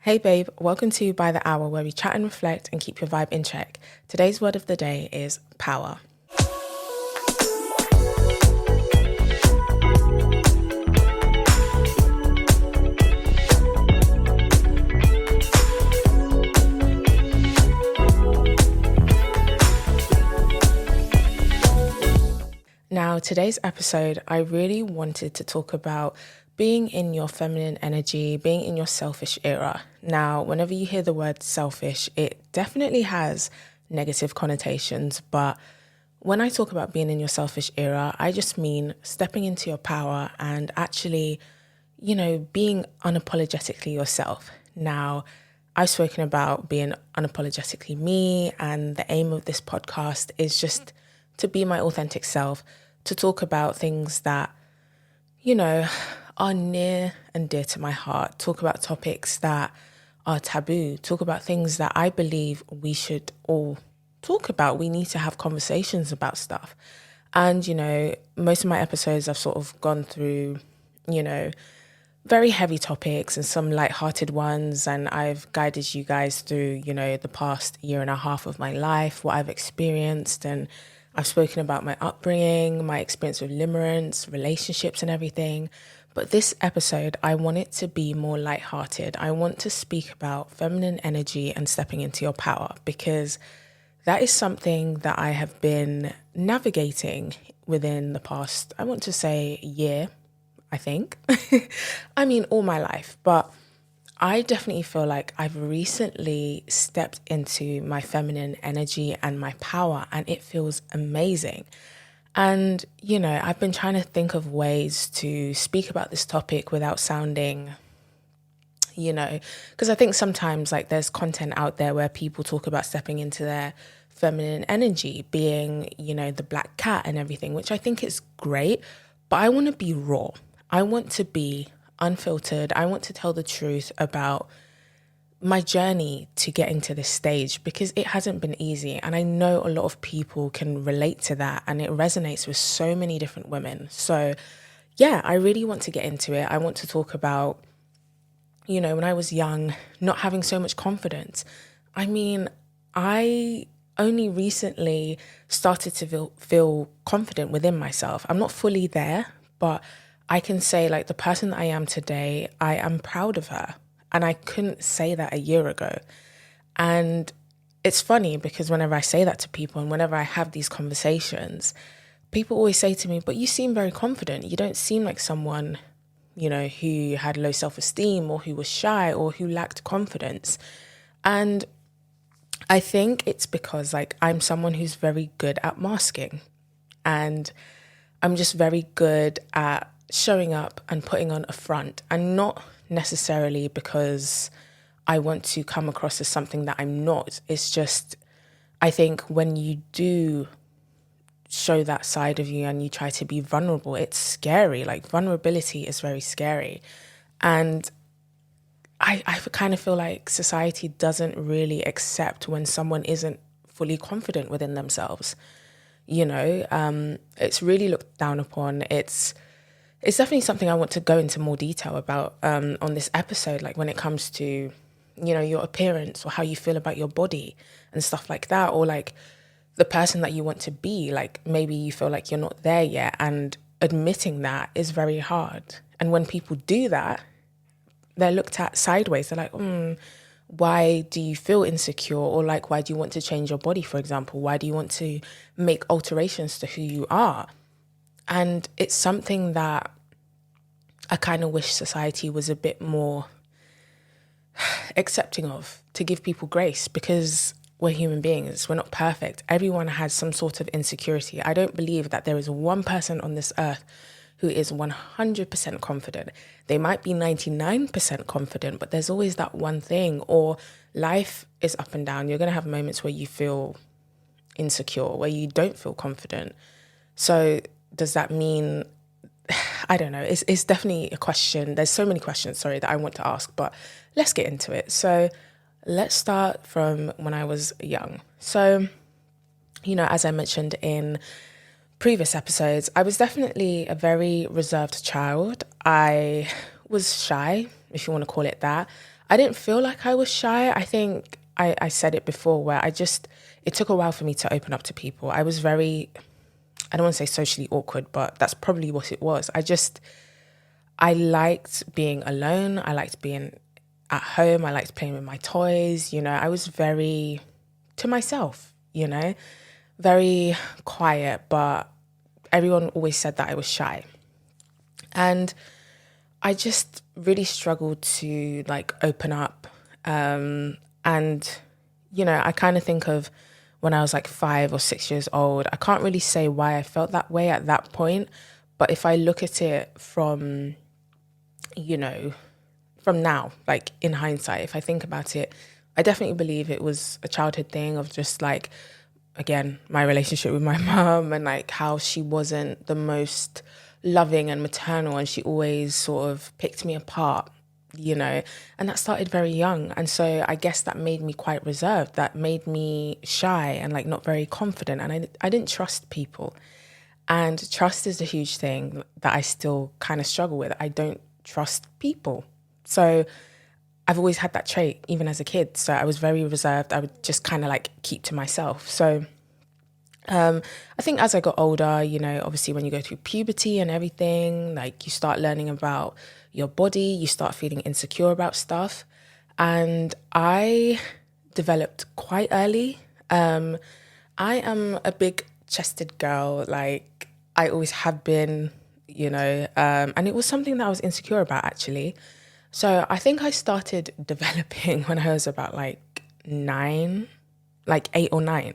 Hey babe, welcome to By the Hour, where we chat and reflect and keep your vibe in check. Today's word of the day is power. Now, today's episode, I really wanted to talk about being in your feminine energy, being in your selfish era. Now, whenever you hear the word selfish, it definitely has negative connotations. But when I talk about being in your selfish era, I just mean stepping into your power and actually, being unapologetically yourself. Now, I've spoken about being unapologetically me, and the aim of this podcast is just to be my authentic self, to talk about things that, are near and dear to my heart, talk about topics that are taboo, talk about things that I believe we should all talk about. We need to have conversations about stuff. And, most of my episodes I've sort of gone through, very heavy topics and some lighthearted ones. And I've guided you guys through, the past year and a half of my life, what I've experienced. And I've spoken about my upbringing, my experience with limerence, relationships and everything. But this episode, I want it to be more lighthearted. I want to speak about feminine energy and stepping into your power, because that is something that I have been navigating within the past, I want to say, year, I think. I mean, all my life. But I definitely feel like I've recently stepped into my feminine energy and my power, and it feels amazing. And, I've been trying to think of ways to speak about this topic without sounding, because I think sometimes there's content out there where people talk about stepping into their feminine energy, being, the black cat and everything, which I think is great, but I want to be raw. I want to be unfiltered. I want to tell the truth about my journey to getting to this stage, because it hasn't been easy. And I know a lot of people can relate to that, and it resonates with so many different women. So yeah, I really want to get into it. I want to talk about, when I was young, not having so much confidence. I mean, I only recently started to feel confident within myself. I'm not fully there, but I can say the person that I am today, I am proud of her. And I couldn't say that a year ago. And it's funny because whenever I say that to people and whenever I have these conversations, people always say to me, but you seem very confident. You don't seem like someone, who had low self-esteem or who was shy or who lacked confidence. And I think it's because I'm someone who's very good at masking. And I'm just very good at showing up and putting on a front, and not necessarily because I want to come across as something that I'm not. It's just, I think when you do show that side of you and you try to be vulnerable, it's scary. Vulnerability is very scary. And I kind of feel like society doesn't really accept when someone isn't fully confident within themselves. It's really looked down upon. It's definitely something I want to go into more detail about on this episode, when it comes to, your appearance or how you feel about your body and stuff like that, or the person that you want to be. Maybe you feel like you're not there yet, and admitting that is very hard. And when people do that, they're looked at sideways. They're like, why do you feel insecure? Or why do you want to change your body, for example? Why do you want to make alterations to who you are? And it's something that I kind of wish society was a bit more accepting of, to give people grace, because we're human beings. We're not perfect. Everyone has some sort of insecurity. I don't believe that there is one person on this earth who is 100% confident. They might be 99% confident, but there's always that one thing. Or life is up and down. You're going to have moments where you feel insecure, where you don't feel confident. So does that mean, I don't know, it's definitely a question. There's so many questions, that I want to ask, but let's get into it. So let's start from when I was young. So, as I mentioned in previous episodes, I was definitely a very reserved child. I was shy, if you want to call it that. I didn't feel like I was shy. I think I said it before where it took a while for me to open up to people. I was very, I don't want to say socially awkward, but that's probably what it was. I liked being alone. I liked being at home. I liked playing with my toys. I was very to myself, very quiet, but everyone always said that I was shy. And I just really struggled to like open up. And, I kind of think of when I was like 5 or 6 years old, I can't really say why I felt that way at that point. But if I look at it from now, like in hindsight, if I think about it, I definitely believe it was a childhood thing of just like, again, my relationship with my mum and like how she wasn't the most loving and maternal, and she always sort of picked me apart, and that started very young. And so I guess that made me quite reserved, that made me shy and like not very confident. And I didn't trust people. And trust is a huge thing that I still kind of struggle with. I don't trust people. So I've always had that trait, even as a kid. So I was very reserved. I would just kind of like keep to myself. So I think as I got older, obviously when you go through puberty and everything, like you start learning about your body, you start feeling insecure about stuff. And I developed quite early. I am a big chested girl, like I always have been, and it was something that I was insecure about actually. So I think I started developing when I was about like 8 or 9.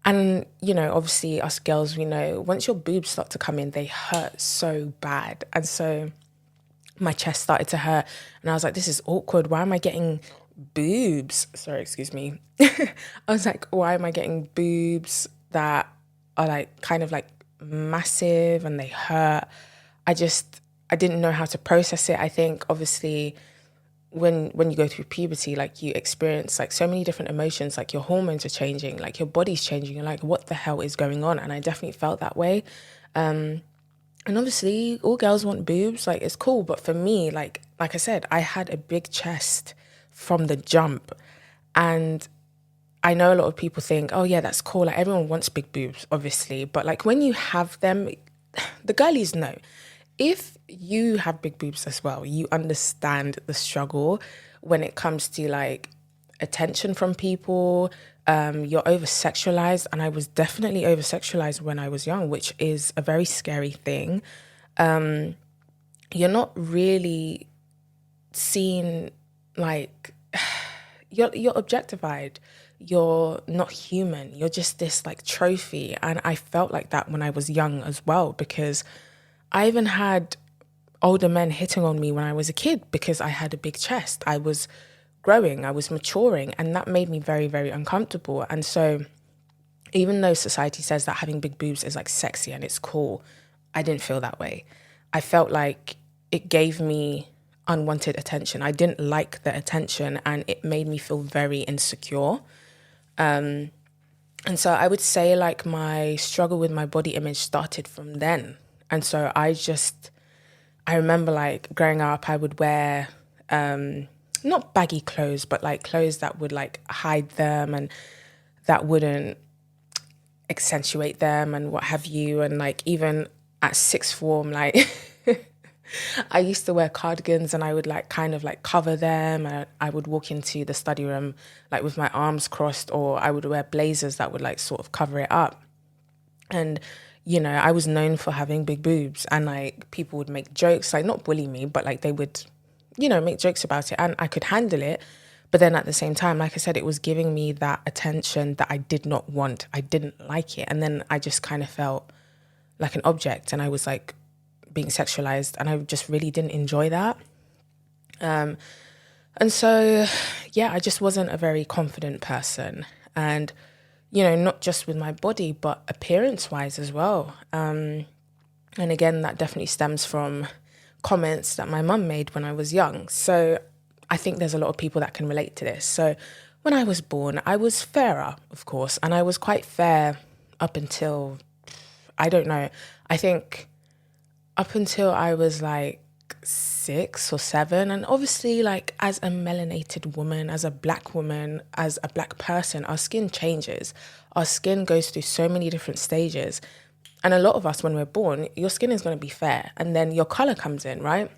And, obviously us girls, we know once your boobs start to come in, they hurt so bad. And so my chest started to hurt and I was like, this is awkward. Why am I getting boobs? Sorry, excuse me. I was like, why am I getting boobs that are like kind of like massive and they hurt? I didn't know how to process it. I think obviously when you go through puberty, like you experience like so many different emotions, like your hormones are changing, like your body's changing. You're like, what the hell is going on? And I definitely felt that way. And obviously all girls want boobs, like it's cool. But for me, like I said, I had a big chest from the jump. And I know a lot of people think, oh yeah, that's cool. Like everyone wants big boobs, obviously. But like when you have them, the girlies know. If you have big boobs as well, you understand the struggle when it comes to like attention from people. You're over sexualized, and I was definitely over sexualized when I was young, which is a very scary thing. You're not really seen like you're objectified. You're not human. You're just this like trophy. And I felt like that when I was young as well, because I even had older men hitting on me when I was a kid because I had a big chest. I was growing, I was maturing, and that made me very, very uncomfortable. And so even though society says that having big boobs is like sexy and it's cool, I didn't feel that way. I felt like it gave me unwanted attention. I didn't like the attention and it made me feel very insecure. And so I would say like my struggle with my body image started from then. And so I remember like growing up, I would wear not baggy clothes, but like clothes that would like hide them and that wouldn't accentuate them and what have you. And like even at sixth form, like I used to wear cardigans and I would like kind of like cover them, and I would walk into the study room like with my arms crossed, or I would wear blazers that would like sort of cover it up. And I was known for having big boobs, and like people would make jokes, like not bully me, but like they would, make jokes about it, and I could handle it. But then at the same time, like I said, it was giving me that attention that I did not want. I didn't like it. And then I just kind of felt like an object, and I was like being sexualized, and I just really didn't enjoy that. And so, yeah, I just wasn't a very confident person. And not just with my body, but appearance-wise as well. And again, that definitely stems from comments that my mum made when I was young. So I think there's a lot of people that can relate to this. So when I was born, I was fairer, of course, and I was quite fair up until, I don't know, I think up until I was like 6 or 7. And obviously, like, as a melanated woman, as a black woman, as a black person, our skin changes. Our skin goes through so many different stages. And a lot of us, when we're born, your skin is going to be fair. And then your color comes in, right?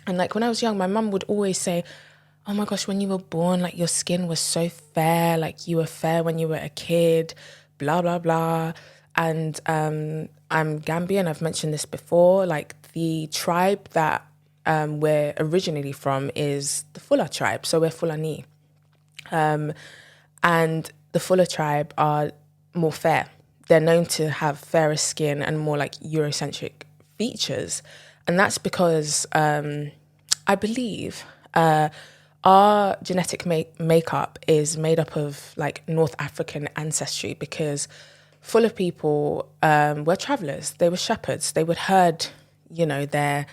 And like when I was young, my mum would always say, oh my gosh, when you were born, like your skin was so fair, like you were fair when you were a kid, blah, blah, blah. And I'm Gambian, I've mentioned this before, like the tribe that we're originally from is the Fula tribe. So we're Fulani. And the Fula tribe are more fair. They're known to have fairer skin and more like Eurocentric features. And that's because I believe our genetic makeup is made up of like North African ancestry, because full of people were travelers. They were shepherds. They would herd, their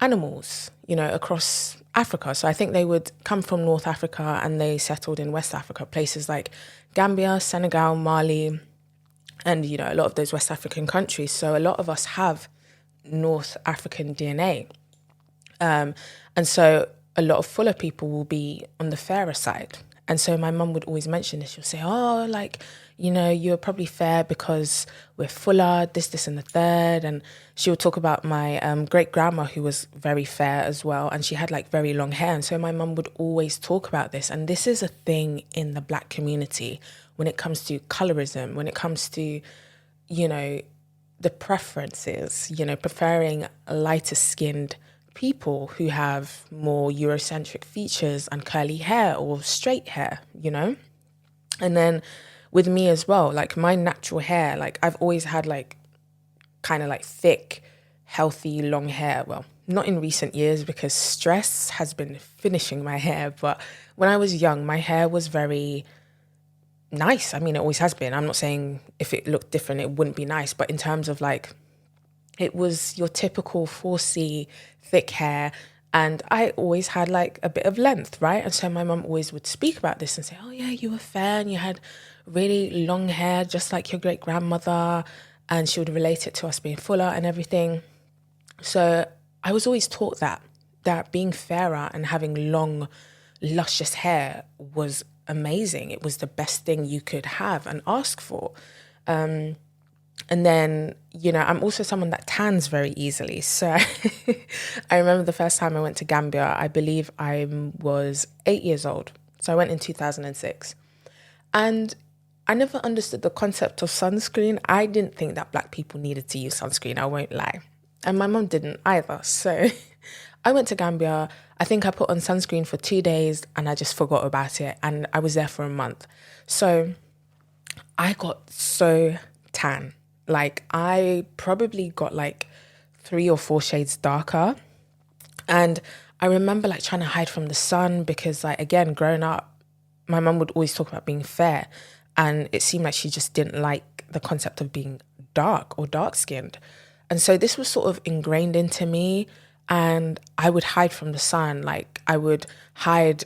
animals, across Africa. So I think they would come from North Africa and they settled in West Africa, places like Gambia, Senegal, Mali, and, a lot of those West African countries. So a lot of us have North African DNA. And so a lot of fuller people will be on the fairer side. And so my mum would always mention this. She'll say, oh, like, you're probably fair because we're fuller, this, and the third. And she would talk about my great-grandma, who was very fair as well. And she had like very long hair. And so my mum would always talk about this. And this is a thing in the black community when it comes to colorism, when it comes to, the preferences, preferring lighter skinned people who have more Eurocentric features and curly hair or straight hair, And then with me as well, like my natural hair, like I've always had like kind of like thick, healthy, long hair. Well, not in recent years because stress has been finishing my hair. But when I was young, my hair was very nice. I mean, it always has been. I'm not saying if it looked different, it wouldn't be nice. But in terms of like, it was your typical 4C thick hair. And I always had like a bit of length, right? And so my mum always would speak about this and say, oh yeah, you were fair and you had really long hair, just like your great grandmother. And she would relate it to us being fuller and everything. So I was always taught that being fairer and having long, luscious hair was amazing. It was the best thing you could have and ask for. And then, I'm also someone that tans very easily. So I remember the first time I went to Gambia, I believe I was 8 years old. So I went in 2006. And I never understood the concept of sunscreen. I didn't think that black people needed to use sunscreen, I won't lie. And my mum didn't either. So I went to Gambia. I think I put on sunscreen for 2 days and I just forgot about it. And I was there for a month. So I got so tan. Like I probably got like 3 or 4 shades darker. And I remember like trying to hide from the sun because like, again, growing up, my mum would always talk about being fair. And it seemed like she just didn't like the concept of being dark or dark skinned. And so this was sort of ingrained into me and I would hide from the sun. Like I would hide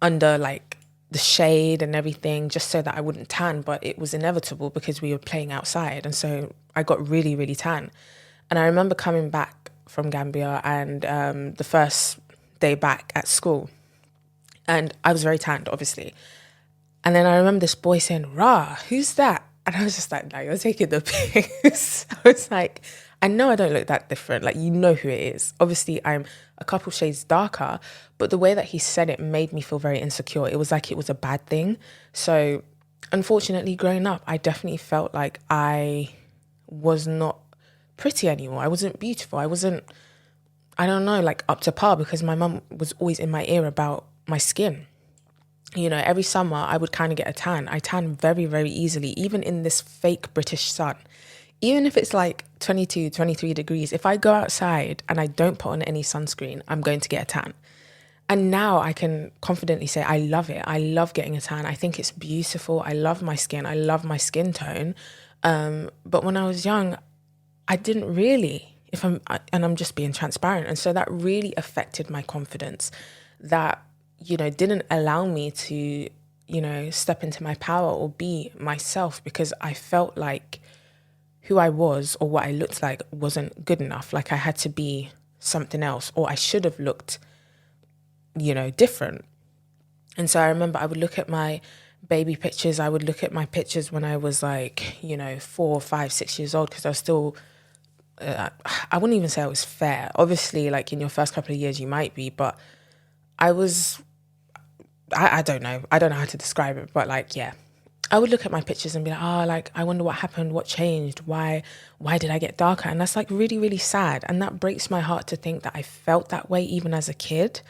under like the shade and everything just so that I wouldn't tan, but it was inevitable because we were playing outside. And so I got really, really tan. And I remember coming back from Gambia and the first day back at school and I was very tanned, obviously. And then I remember this boy saying, Rah, who's that? And I was just like, no, you're taking the piss. I was like, I know I don't look that different. Like, you know who it is. Obviously, I'm a couple shades darker, but the way that he said it made me feel very insecure. It was like it was a bad thing. So, unfortunately, growing up, I definitely felt like I was not pretty anymore. I wasn't beautiful. I wasn't, I don't know, like up to par because my mum was always in my ear about my skin. Every summer I would kind of get a tan. I tan very, very easily, even in this fake British sun. Even if it's like 22, 23 degrees, if I go outside and I don't put on any sunscreen, I'm going to get a tan. And now I can confidently say I love it. I love getting a tan. I think it's beautiful. I love my skin. I love my skin tone. But when I was young, I didn't really, and I'm just being transparent. And so that really affected my confidence. That didn't allow me to, step into my power or be myself because I felt like who I was or what I looked like wasn't good enough. Like I had to be something else, or I should have looked, different. And so I remember I would look at my baby pictures. I would look at my pictures when I was like, 4, 5, 6 years old, because I was still, I wouldn't even say I was fair. Obviously, like in your first couple of years, you might be, but I was, I don't know. I don't know how to describe it, but like, yeah. I would look at my pictures and be like, like, I wonder what happened, what changed, why did I get darker? And that's like really, really sad. And that breaks my heart to think that I felt that way even as a kid.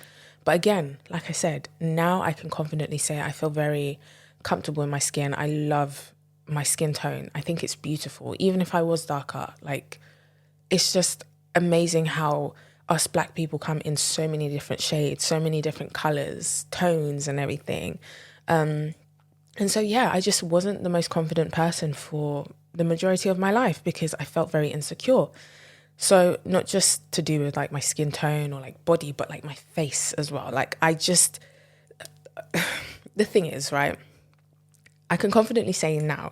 But again, like I said, now I can confidently say I feel very comfortable in my skin. I love my skin tone. I think it's beautiful. Even if I was darker, like, it's just amazing how us Black people come in so many different shades, so many different colors, tones and everything. And so, yeah, I just wasn't the most confident person for the majority of my life because I felt very insecure. So not just to do with like my skin tone or like body, but like my face as well. Like the thing is, right, I can confidently say now,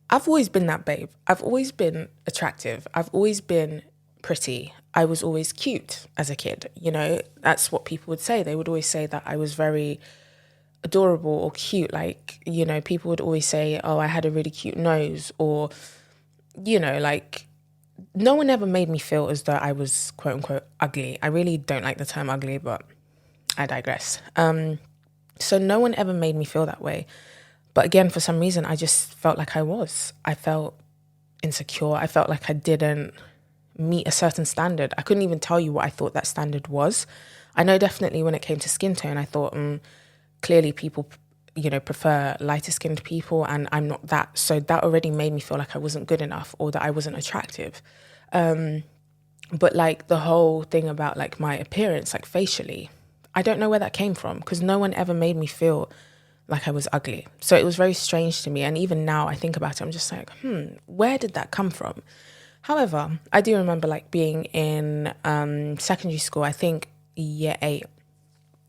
I've always been that babe. I've always been attractive. I've always been pretty. I was always cute as a kid. That's what people would say. They would always say that I was very adorable or cute. Like, people would always say, oh, I had a really cute nose, or, like, no one ever made me feel as though I was quote unquote ugly. I really don't like the term ugly, but I digress. So no one ever made me feel that way. But again, for some reason, I just felt like I felt insecure. I felt like I didn't meet a certain standard. I couldn't even tell you what I thought that standard was. I know definitely when it came to skin tone, I thought, clearly people, prefer lighter skinned people and I'm not that. So that already made me feel like I wasn't good enough or that I wasn't attractive. But like the whole thing about like my appearance, like facially, I don't know where that came from because no one ever made me feel like I was ugly. So it was very strange to me. And even now I think about it, I'm just like, where did that come from? However, I do remember like being in secondary school, I think year 8.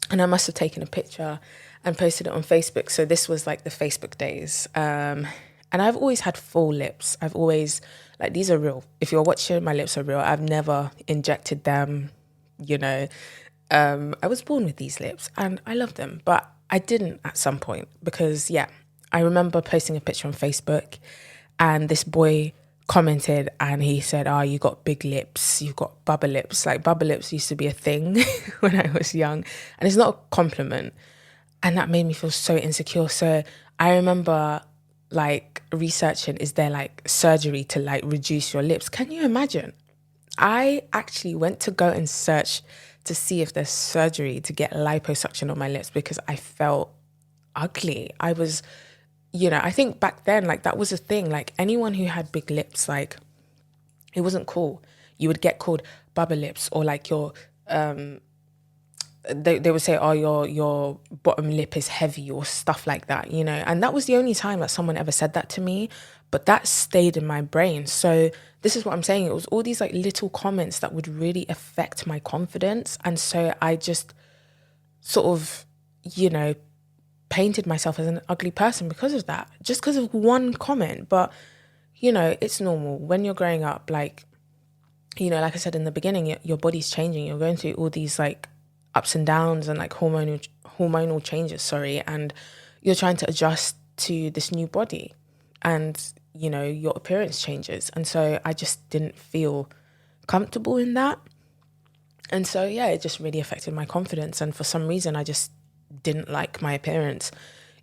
And I must have taken a picture and posted it on Facebook. So this was like the Facebook days. And I've always had full lips. I've always, like, these are real. If you're watching, my lips are real. I've never injected them, I was born with these lips and I love them. But I didn't at some point because, yeah, I remember posting a picture on Facebook and this boy commented and he said, oh, you got big lips, you've got bubble lips. Like, bubble lips used to be a thing when I was young, and it's not a compliment. And that made me feel so insecure. So I remember like researching, is there like surgery to like reduce your lips? Can you imagine? I actually went to go and search to see if there's surgery to get liposuction on my lips because I felt ugly. I was, I think back then, like, that was a thing. Like, anyone who had big lips, like, it wasn't cool. You would get called bubble lips, or like your, they would say, oh, your bottom lip is heavy, or stuff like that, And that was the only time that someone ever said that to me, but that stayed in my brain. So this is what I'm saying. It was all these like little comments that would really affect my confidence. And so I just sort of, painted myself as an ugly person because of that, just because of one comment. But, it's normal when you're growing up, like, like I said in the beginning, your body's changing. You're going through all these like ups and downs and like hormonal changes, and you're trying to adjust to this new body and, your appearance changes. And so I just didn't feel comfortable in that. And so, yeah, it just really affected my confidence. And for some reason, I just didn't like my appearance.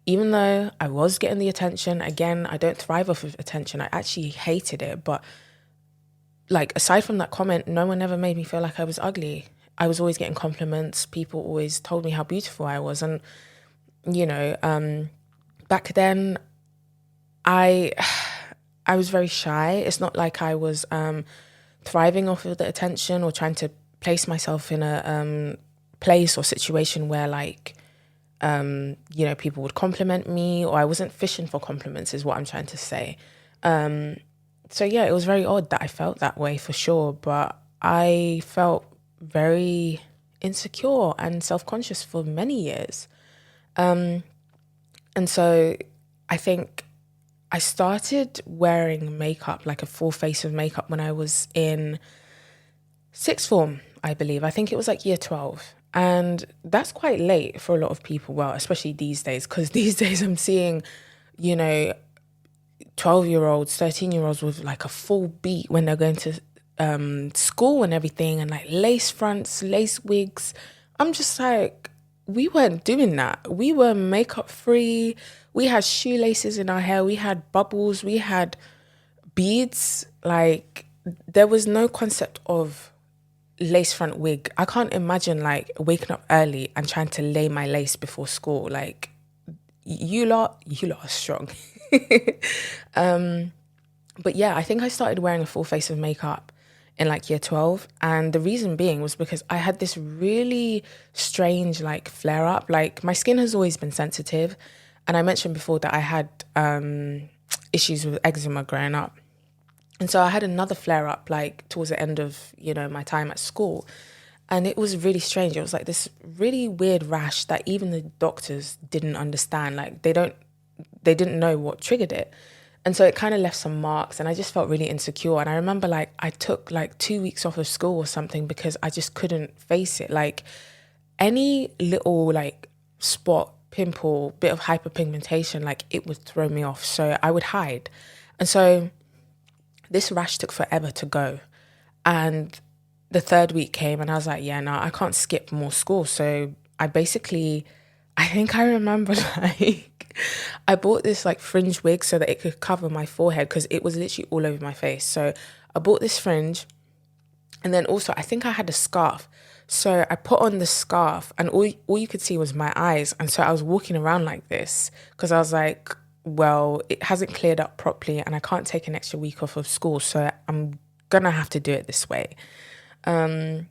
Even though I was getting the attention, again, I don't thrive off of attention. I actually hated it. But like, aside from that comment, no one ever made me feel like I was ugly. I was always getting compliments. People always told me how beautiful I was. And, back then, I was very shy. It's not like I was thriving off of the attention or trying to place myself in a place or situation where like, people would compliment me, or I wasn't fishing for compliments is what I'm trying to say. So yeah, it was very odd that I felt that way for sure, but I felt very insecure and self-conscious for many years. And so I think I started wearing makeup, like a full face of makeup, when I was in sixth form. I believe. I think it was like year 12. And that's quite late for a lot of people. Well, especially these days, because these days I'm seeing, you know, 12-year-olds, 13-year-olds with like a full beat when they're going to school and everything, and like lace fronts, lace wigs. I'm just like, we weren't doing that. We were makeup free. We had shoelaces in our hair. We had bubbles. We had beads. Like, there was no concept of lace front wig. I can't imagine like waking up early and trying to lay my lace before school. Like, you lot are strong. But yeah, I think I started wearing a full face of makeup in like year 12. And the reason being was because I had this really strange like flare up. Like, my skin has always been sensitive. And I mentioned before that I had issues with eczema growing up. And so I had another flare up like towards the end of, my time at school. And it was really strange. It was like this really weird rash that even the doctors didn't understand. Like, they didn't know what triggered it. And so it kind of left some marks, and I just felt really insecure. And I remember like I took like 2 weeks off of school or something because I just couldn't face it. Like, any little like spot, pimple, bit of hyperpigmentation, like it would throw me off. So I would hide. And so this rash took forever to go. And the third week came and I was like, yeah, no, I can't skip more school. So I think I remember like, I bought this like fringe wig so that it could cover my forehead because it was literally all over my face. So I bought this fringe, and then also I think I had a scarf. So I put on the scarf and all you could see was my eyes. And so I was walking around like this because I was like, well, it hasn't cleared up properly and I can't take an extra week off of school. So I'm going to have to do it this way. And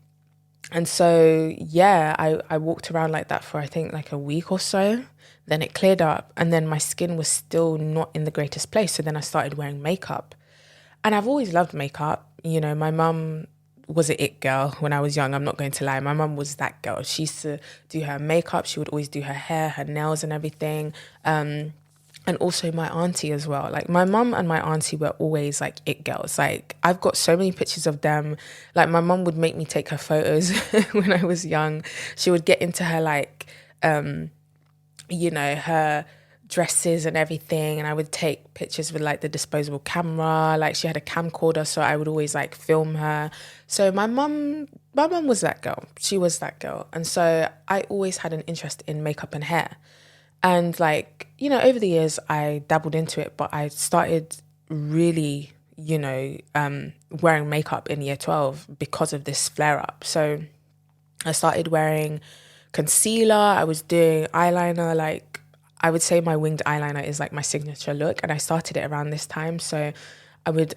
so, yeah, I walked around like that for I think like a week or so. Then it cleared up, and then my skin was still not in the greatest place. So then I started wearing makeup. And I've always loved makeup. My mum was an it girl when I was young. I'm not going to lie. My mum was that girl. She used to do her makeup. She would always do her hair, her nails and everything. And also my auntie as well. Like, my mum and my auntie were always like it girls. Like, I've got so many pictures of them. Like, my mum would make me take her photos when I was young. She would get into her like, her dresses and everything. And I would take pictures with like the disposable camera. Like, she had a camcorder, so I would always like film her. So my mum was that girl. She was that girl. And so I always had an interest in makeup and hair. And like, over the years, I dabbled into it, but I started really, wearing makeup in year 12 because of this flare up. So I started wearing concealer. I was doing eyeliner. Like, I would say my winged eyeliner is like my signature look. And I started it around this time. So I would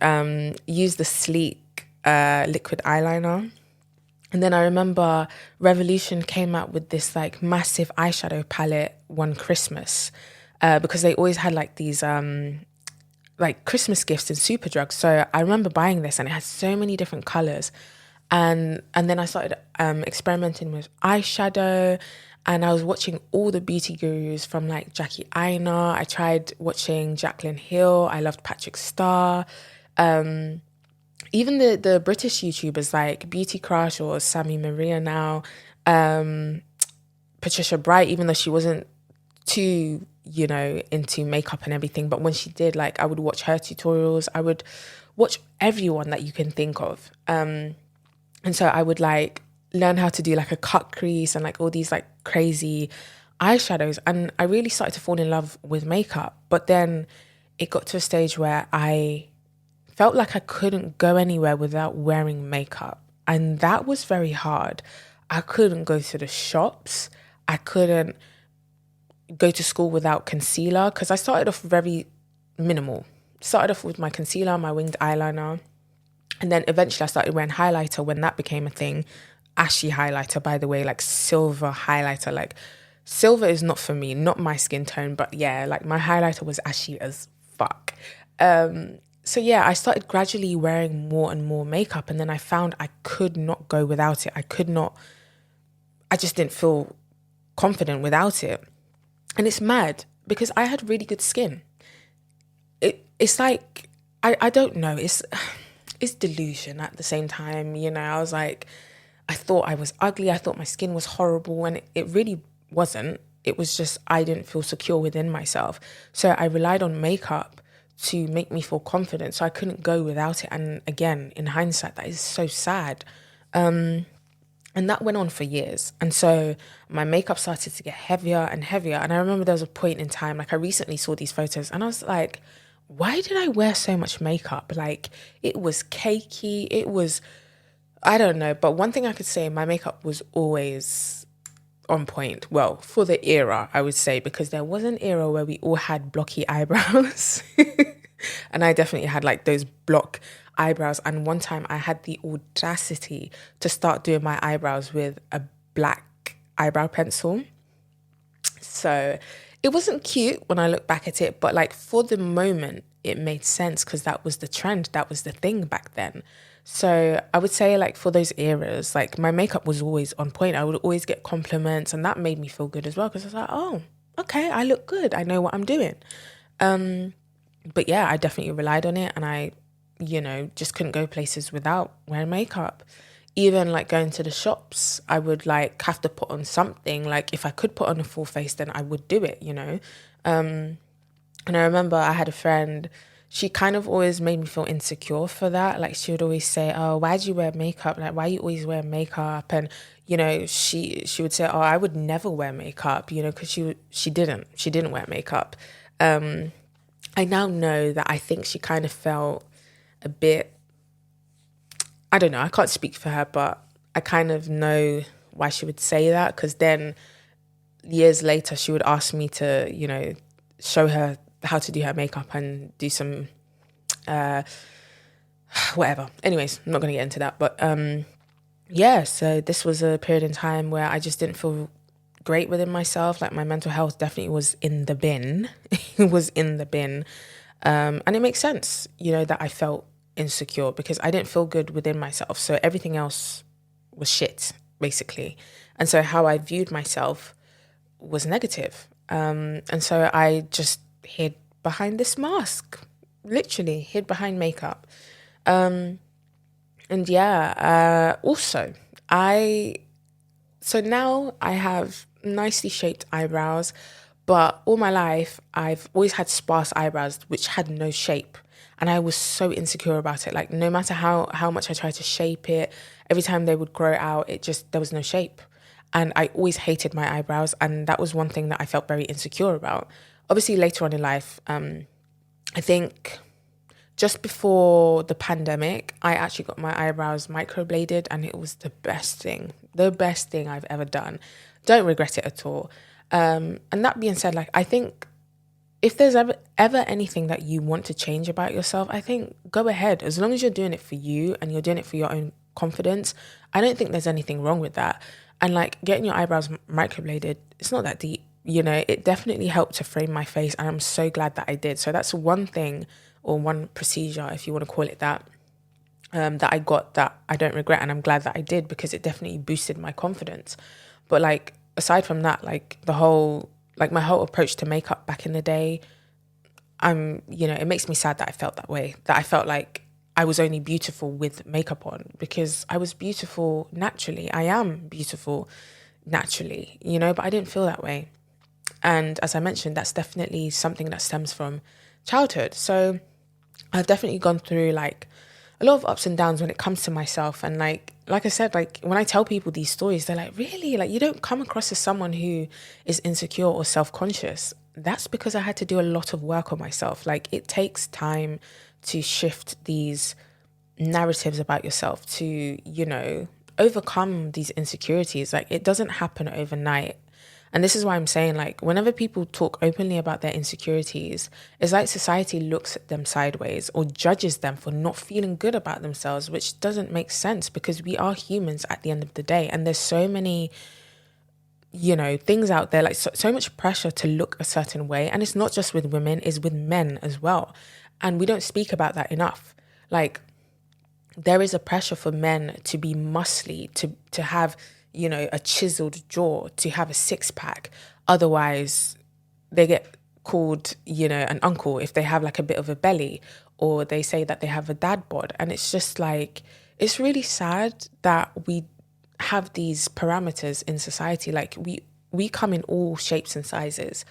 use the sleek liquid eyeliner. And then I remember Revolution came out with this like massive eyeshadow palette one Christmas because they always had like these like Christmas gifts in Superdrug. So I remember buying this and it had so many different colors. And then I started experimenting with eyeshadow, and I was watching all the beauty gurus from like Jackie Aina. I tried watching Jaclyn Hill. I loved Patrick Starr. Even the British YouTubers like Beauty Crush or Sammy Maria now, Patricia Bright, even though she wasn't too, into makeup and everything, but when she did, like, I would watch her tutorials. I would watch everyone that you can think of. And so I would like learn how to do like a cut crease and like all these like crazy eyeshadows. And I really started to fall in love with makeup. But then it got to a stage where I felt like I couldn't go anywhere without wearing makeup. And that was very hard. I couldn't go to the shops. I couldn't go to school without concealer because I started off very minimal. Started off with my concealer, my winged eyeliner. And then eventually I started wearing highlighter when that became a thing. Ashy highlighter, by the way, like silver highlighter. Like, silver is not for me, not my skin tone. But yeah, like my highlighter was ashy as fuck. So yeah, I started gradually wearing more and more makeup, and then I found I could not go without it. I just didn't feel confident without it. And it's mad because I had really good skin. It's like, I don't know, it's delusion at the same time. I was like, I thought I was ugly. I thought my skin was horrible, and it really wasn't. It was just I didn't feel secure within myself. So I relied on makeup to make me feel confident. So I couldn't go without it. And again, in hindsight, that is so sad. And that went on for years. And so my makeup started to get heavier and heavier. And I remember there was a point in time, like I recently saw these photos and I was like, why did I wear so much makeup? Like it was cakey. It was, I don't know. But one thing I could say, my makeup was always on point. Well, for the era, I would say, because there was an era where we all had blocky eyebrows. And I definitely had like those block eyebrows. And one time I had the audacity to start doing my eyebrows with a black eyebrow pencil. So it wasn't cute when I look back at it, but like for the moment, it made sense because that was the trend. That was the thing back then. So I would say like for those eras, like my makeup was always on point. I would always get compliments and that made me feel good as well because I was like, oh, okay, I look good. I know what I'm doing. But yeah, I definitely relied on it and I, just couldn't go places without wearing makeup. Even like going to the shops, I would like have to put on something. Like if I could put on a full face, then I would do it. And I remember I had a friend, she kind of always made me feel insecure for that. Like she would always say, oh, why do you wear makeup? Like, why you always wear makeup? And, she would say, oh, I would never wear makeup, because she didn't wear makeup. I now know that I think she kind of felt a bit, I don't know, I can't speak for her, but I kind of know why she would say that because then years later she would ask me to, show her how to do her makeup and do some whatever. Anyways, I'm not going to get into that. But yeah, so this was a period in time where I just didn't feel great within myself. Like my mental health definitely was in the bin. It was in the bin. And it makes sense, that I felt insecure because I didn't feel good within myself. So everything else was shit, basically. And so how I viewed myself was negative. And so I just hid behind this mask, literally hid behind makeup. Also, so now I have nicely shaped eyebrows, but all my life I've always had sparse eyebrows which had no shape. And I was so insecure about it. Like no matter how much I tried to shape it, every time they would grow out, there was no shape. And I always hated my eyebrows. And that was one thing that I felt very insecure about. Obviously, later on in life, I think just before the pandemic, I actually got my eyebrows microbladed and it was the best thing I've ever done. Don't regret it at all. And that being said, like, I think if there's ever anything that you want to change about yourself, I think go ahead. As long as you're doing it for you and you're doing it for your own confidence, I don't think there's anything wrong with that. And like getting your eyebrows microbladed, it's not that deep. It definitely helped to frame my face and I'm so glad that I did. So that's one thing or one procedure, if you want to call it that, that I got that I don't regret. And I'm glad that I did because it definitely boosted my confidence. But like, aside from that, like my whole approach to makeup back in the day, it makes me sad that I felt that way, that I felt like I was only beautiful with makeup on because I was beautiful naturally. I am beautiful naturally, but I didn't feel that way. And as I mentioned, that's definitely something that stems from childhood. So I've definitely gone through like a lot of ups and downs when it comes to myself. And like I said, like when I tell people these stories, they're like, really? Like you don't come across as someone who is insecure or self-conscious. That's because I had to do a lot of work on myself. Like it takes time to shift these narratives about yourself to, overcome these insecurities. Like it doesn't happen overnight. And this is why I'm saying, like, whenever people talk openly about their insecurities, it's like society looks at them sideways or judges them for not feeling good about themselves, which doesn't make sense because we are humans at the end of the day. And there's so many, things out there, like so much pressure to look a certain way. And it's not just with women, it's with men as well. And we don't speak about that enough. Like, there is a pressure for men to be muscly, to have, a chiseled jaw, to have a six pack. Otherwise, they get called, an uncle if they have like a bit of a belly, or they say that they have a dad bod. And it's just like, it's really sad that we have these parameters in society. Like we come in all shapes and sizes.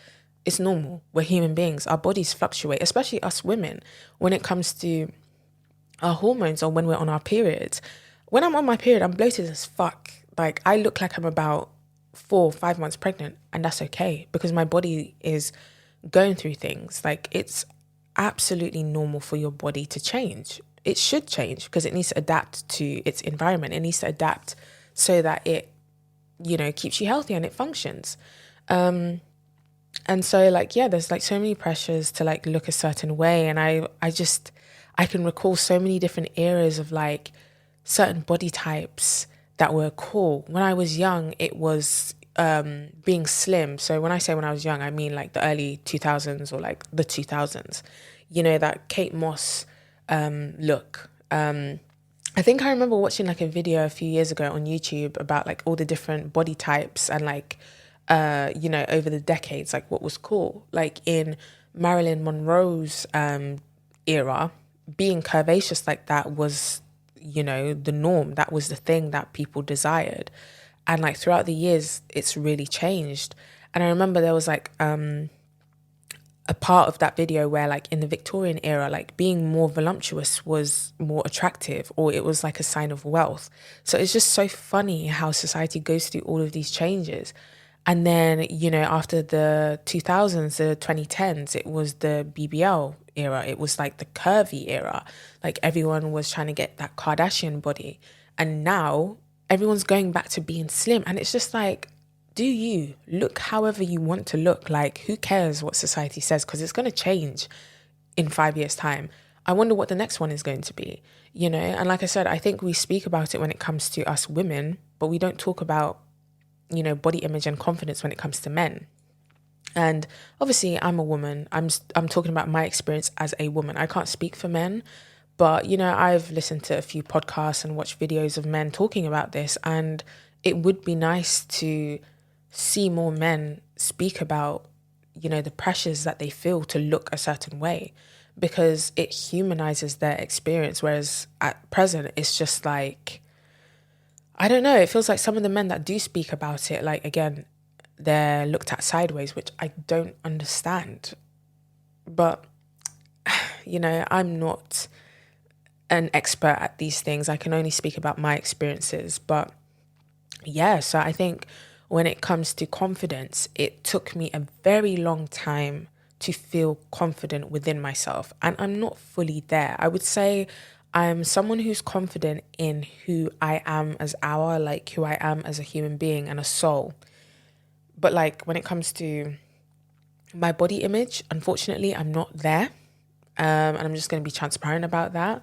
It's normal. We're human beings. Our bodies fluctuate, especially us women, when it comes to our hormones or when we're on our periods. When I'm on my period, I'm bloated as fuck. Like, I look like I'm about 4 or 5 months pregnant, and that's okay because my body is going through things. Like, it's absolutely normal for your body to change. It should change because it needs to adapt to its environment. It needs to adapt so that it, keeps you healthy and it functions. And so, like, yeah, there's like so many pressures to like look a certain way. And I can recall so many different eras of like certain body types that were cool. When I was young, it was being slim. So when I say when I was young, I mean like the early 2000s or like the 2000s, that Kate Moss look. I think I remember watching like a video a few years ago on YouTube about like all the different body types and like, over the decades, like what was cool. Like in Marilyn Monroe's era, being curvaceous like that was, the norm. That was the thing that people desired. And like throughout the years, it's really changed. And I remember there was like a part of that video where like in the Victorian era, like being more voluptuous was more attractive, or it was like a sign of wealth. So it's just so funny how society goes through all of these changes. And then, after the 2000s, the 2010s, it was the BBL era. It was like the curvy era. Like everyone was trying to get that Kardashian body. And now everyone's going back to being slim. And it's just like, do you look however you want to look? Like, who cares what society says? Because it's going to change in 5 years' time. I wonder what the next one is going to be, And like I said, I think we speak about it when it comes to us women, but we don't talk about, body image and confidence when it comes to men. And obviously I'm a woman. I'm talking about my experience as a woman. I can't speak for men, but, I've listened to a few podcasts and watched videos of men talking about this, and it would be nice to see more men speak about, the pressures that they feel to look a certain way, because it humanizes their experience. Whereas at present, it's just like, I don't know, it feels like some of the men that do speak about it, like, again, they're looked at sideways, which I don't understand. But, I'm not an expert at these things. I can only speak about my experiences. But yeah, so I think when it comes to confidence, it took me a very long time to feel confident within myself. And I'm not fully there. I would say I'm someone who's confident in who I am as like who I am as a human being and a soul. But like when it comes to my body image, unfortunately, I'm not there. And I'm just going to be transparent about that.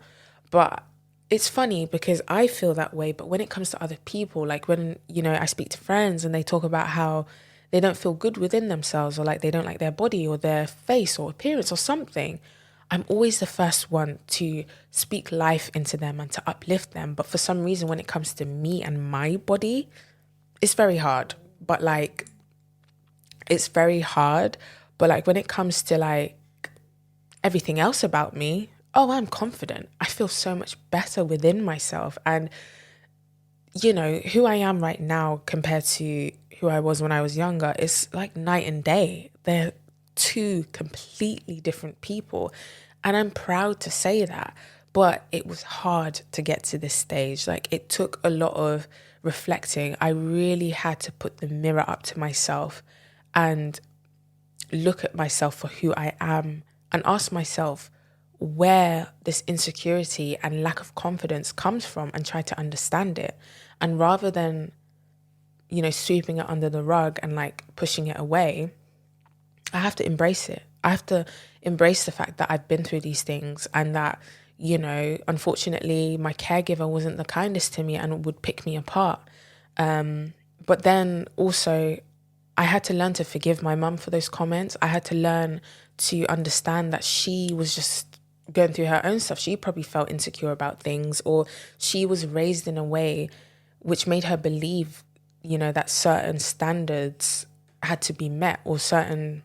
But it's funny because I feel that way. But when it comes to other people, like when, I speak to friends and they talk about how they don't feel good within themselves, or like they don't like their body or their face or appearance or something, I'm always the first one to speak life into them and to uplift them. But for some reason, when it comes to me and my body, it's very hard. But like, it's very hard. But like when it comes to like everything else about me, oh, I'm confident. I feel so much better within myself. And, who I am right now compared to who I was when I was younger is like night and day. They're two completely different people. And I'm proud to say that. But it was hard to get to this stage. Like it took a lot of reflecting. I really had to put the mirror up to myself and look at myself for who I am and ask myself where this insecurity and lack of confidence comes from and try to understand it. And rather than, sweeping it under the rug and like pushing it away, I have to embrace it. I have to embrace the fact that I've been through these things and that, unfortunately, my caregiver wasn't the kindest to me and would pick me apart. But then also, I had to learn to forgive my mum for those comments. I had to learn to understand that she was just going through her own stuff. She probably felt insecure about things, or she was raised in a way which made her believe, that certain standards had to be met, or certain,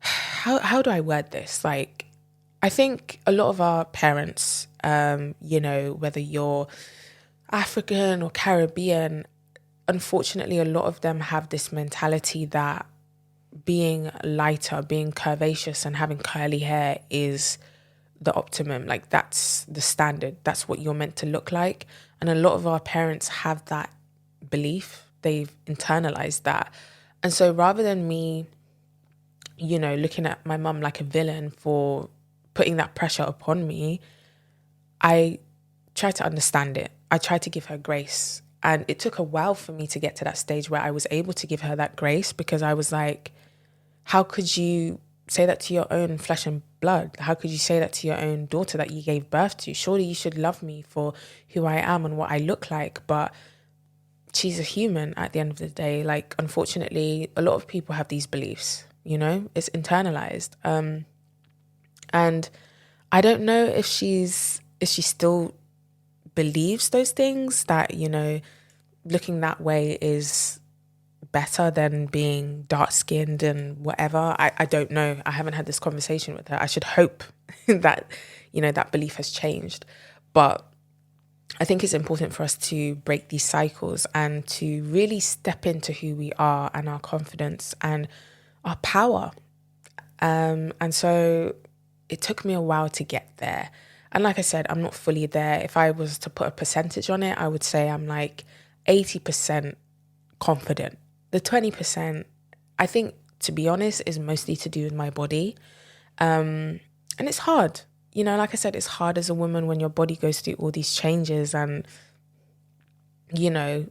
how do I word this? Like, I think a lot of our parents, whether you're African or Caribbean, unfortunately, a lot of them have this mentality that being lighter, being curvaceous and having curly hair is the optimum. Like that's the standard. That's what you're meant to look like. And a lot of our parents have that belief. They've internalized that. And so rather than me, looking at my mum like a villain for putting that pressure upon me, I try to understand it. I try to give her grace. And it took a while for me to get to that stage where I was able to give her that grace, because I was like, how could you say that to your own flesh and blood? How could you say that to your own daughter that you gave birth to? Surely you should love me for who I am and what I look like. But she's a human at the end of the day. Like, unfortunately, a lot of people have these beliefs, it's internalized. And I don't know if she still believes those things, that, looking that way is better than being dark skinned and whatever. I don't know. I haven't had this conversation with her. I should hope that, that belief has changed. But I think it's important for us to break these cycles and to really step into who we are and our confidence and our power. And so it took me a while to get there. And like I said, I'm not fully there. If I was to put a percentage on it, I would say I'm like 80% confident. The 20%, I think, to be honest, is mostly to do with my body. And it's hard. Like I said, it's hard as a woman when your body goes through all these changes. And,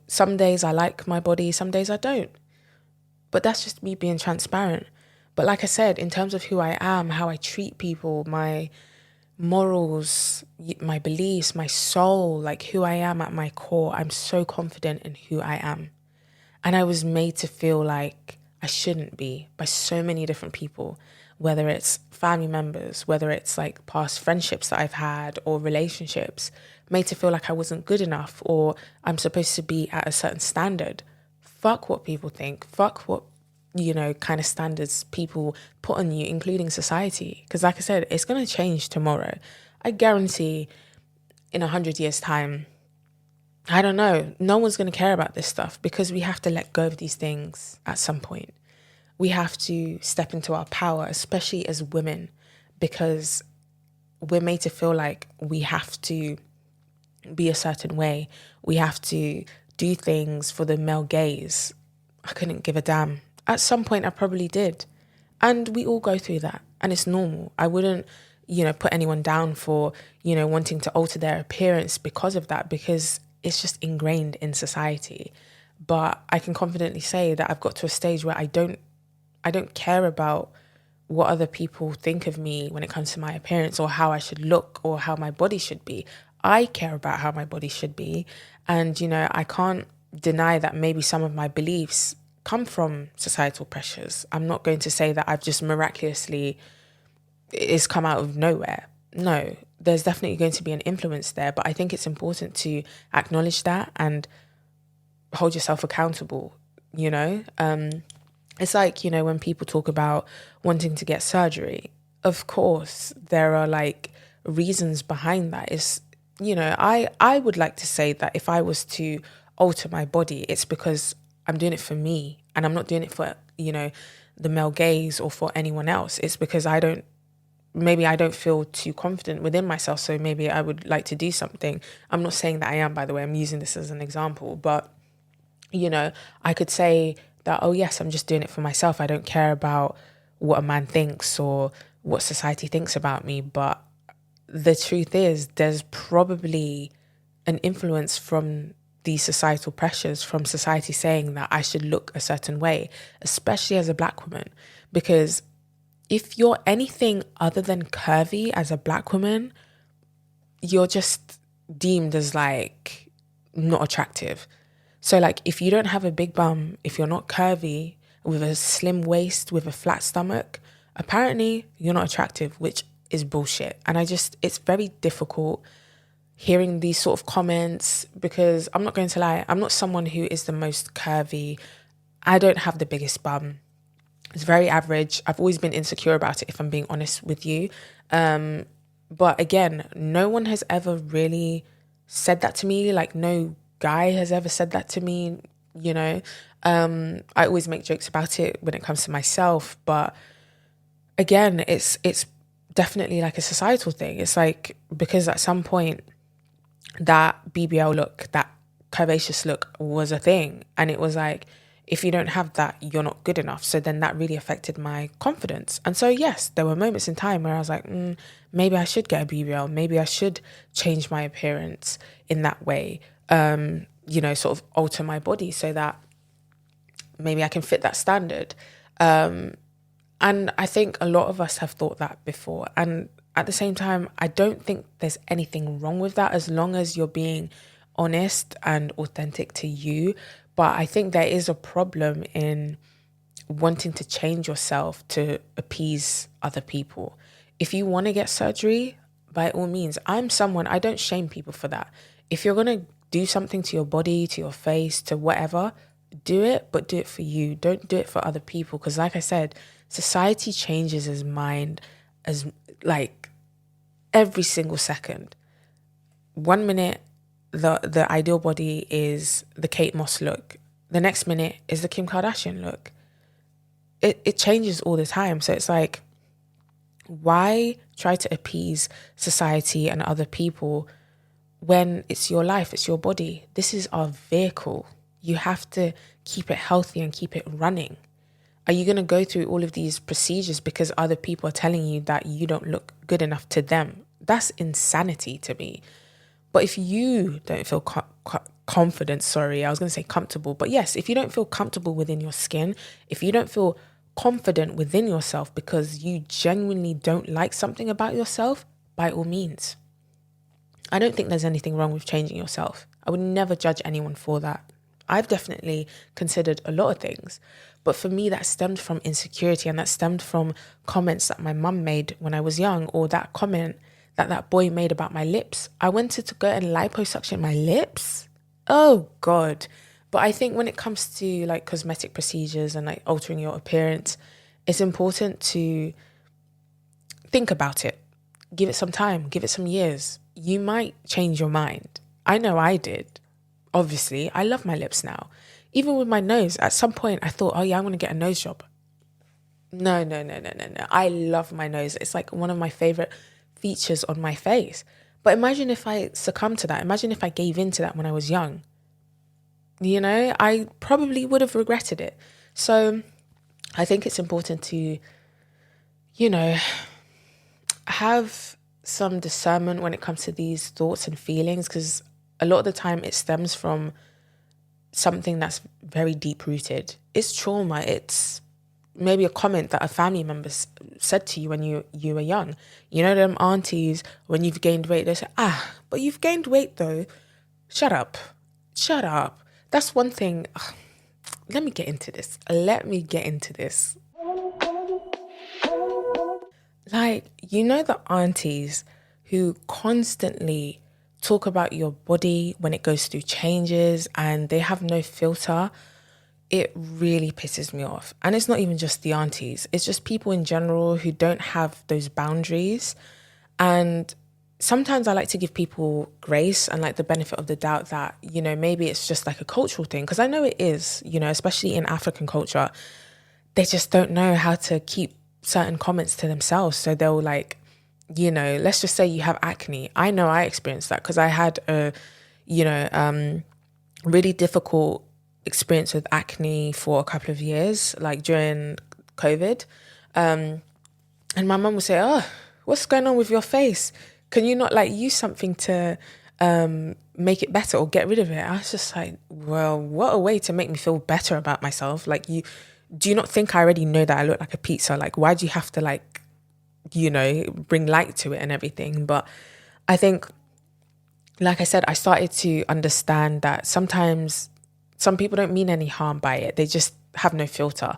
some days I like my body, some days I don't. But that's just me being transparent. But like I said, in terms of who I am, how I treat people, my morals, my beliefs, my soul, like who I am at my core, I'm so confident in who I am. And I was made to feel like I shouldn't be by so many different people, whether it's family members, whether it's like past friendships that I've had or relationships, made to feel like I wasn't good enough or I'm supposed to be at a certain standard. Fuck what people think. Fuck what, kind of standards people put on you, including society. Because like I said, it's going to change tomorrow. I guarantee in 100 years' time, I don't know, no one's going to care about this stuff, because we have to let go of these things at some point. We have to step into our power, especially as women, because we're made to feel like we have to be a certain way. We have to do things for the male gaze. I couldn't give a damn. At some point, I probably did. And we all go through that. And it's normal. I wouldn't, put anyone down for, wanting to alter their appearance because of that, because it's just ingrained in society. But I can confidently say that I've got to a stage where I don't care about what other people think of me when it comes to my appearance or how I should look or how my body should be. I care about how my body should be. And, I can't deny that maybe some of my beliefs come from societal pressures. I'm not going to say that I've just miraculously, it's come out of nowhere. No, there's definitely going to be an influence there. But I think it's important to acknowledge that and hold yourself accountable, It's like, when people talk about wanting to get surgery, of course, there are like reasons behind that. It's, I would like to say that if I was to alter my body, it's because I'm doing it for me and I'm not doing it for, the male gaze or for anyone else. It's because maybe I don't feel too confident within myself. So maybe I would like to do something. I'm not saying that I am, by the way, I'm using this as an example, but, I could say that, oh yes, I'm just doing it for myself. I don't care about what a man thinks or what society thinks about me. But the truth is, there's probably an influence from these societal pressures, from society saying that I should look a certain way, especially as a Black woman. Because if you're anything other than curvy as a Black woman, you're just deemed as like not attractive. So like if you don't have a big bum, if you're not curvy, with a slim waist, with a flat stomach, apparently you're not attractive, which is bullshit. And it's very difficult hearing these sort of comments, because I'm not going to lie, I'm not someone who is the most curvy. I don't have the biggest bum. It's very average. I've always been insecure about it, if I'm being honest with you. But again, no one has ever really said that to me. Like, no guy has ever said that to me, you know. I always make jokes about it when it comes to myself, but again, it's definitely like a societal thing. It's like, because at some point that BBL look, that curvaceous look was a thing. And it was like, if you don't have that, you're not good enough. So then that really affected my confidence. And so, yes, there were moments in time where I was like, maybe I should get a BBL. Maybe I should change my appearance in that way, sort of alter my body so that maybe I can fit that standard. And I think a lot of us have thought that before. And at the same time, I don't think there's anything wrong with that as long as you're being honest and authentic to you. But I think there is a problem in wanting to change yourself to appease other people. If you want to get surgery, by all means, I don't shame people for that. If you're going to do something to your body, to your face, to whatever, do it, but do it for you. Don't do it for other people. Because like I said, society changes its mind as like every single second. 1 minute, the ideal body is the Kate Moss look. The next minute is the Kim Kardashian look. It changes all the time. So it's like, why try to appease society and other people when it's your life, it's your body? This is our vehicle. You have to keep it healthy and keep it running. Are you going to go through all of these procedures because other people are telling you that you don't look good enough to them? That's insanity to me. But if you don't feel confident, I was going to say comfortable, but yes, if you don't feel comfortable within your skin, if you don't feel confident within yourself because you genuinely don't like something about yourself, by all means. I don't think there's anything wrong with changing yourself. I would never judge anyone for that. I've definitely considered a lot of things, but for me that stemmed from insecurity, and that stemmed from comments that my mum made when I was young, or that comment that boy made about my lips. I wanted to go and liposuction my lips. Oh God. But I think when it comes to like cosmetic procedures and like altering your appearance, it's important to think about it. Give it some time, give it some years. You might change your mind. I know I did. Obviously, I love my lips now. Even with my nose, at some point I thought, oh yeah, I'm going to get a nose job. No. I love my nose. It's like one of my favorite features on my face. But imagine if I succumbed to that. Imagine if I gave in to that when I was young. You know, I probably would have regretted it. So I think it's important to, have some discernment when it comes to these thoughts and feelings, because a lot of the time it stems from something that's very deep rooted. It's trauma. It's maybe a comment that a family member said to you when you were young. You know, them aunties, when you've gained weight, they say, but you've gained weight though. Shut up. That's one thing. Let me get into this. Like, the aunties who constantly talk about your body when it goes through changes and they have no filter. It really pisses me off. And it's not even just the aunties. It's just people in general who don't have those boundaries. And sometimes I like to give people grace and like the benefit of the doubt that, maybe it's just like a cultural thing. Because I know it is, especially in African culture, they just don't know how to keep certain comments to themselves. So they'll like, let's just say you have acne. I know I experienced that because I had a, really difficult experience with acne for a couple of years, like during COVID. And my mum would say, oh, what's going on with your face? Can you not like use something to make it better or get rid of it? I was just like, well, what a way to make me feel better about myself. Like, do you not think I already know that I look like a pizza? Like, why do you have to like, bring light to it and everything? But I think, like I said, I started to understand that sometimes some people don't mean any harm by it. They just have no filter.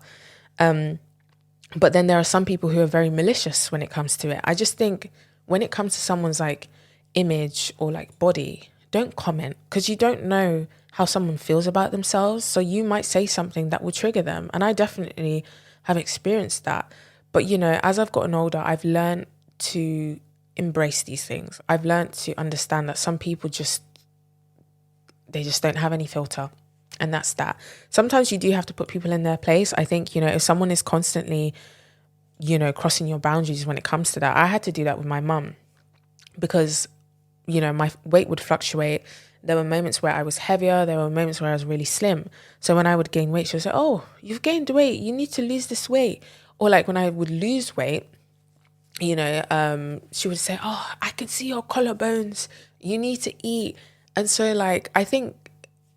But then there are some people who are very malicious when it comes to it. I just think when it comes to someone's like image or like body, don't comment, because you don't know how someone feels about themselves. So you might say something that will trigger them. And I definitely have experienced that. But, as I've gotten older, I've learned to embrace these things. I've learned to understand that some people just they just don't have any filter. And that's that. Sometimes you do have to put people in their place. I think, if someone is constantly, crossing your boundaries when it comes to that. I had to do that with my mum because, my weight would fluctuate. There were moments where I was heavier. There were moments where I was really slim. So when I would gain weight, she would say, oh, you've gained weight. You need to lose this weight. Or like when I would lose weight, she would say, oh, I can see your collarbones. You need to eat. And so like, I think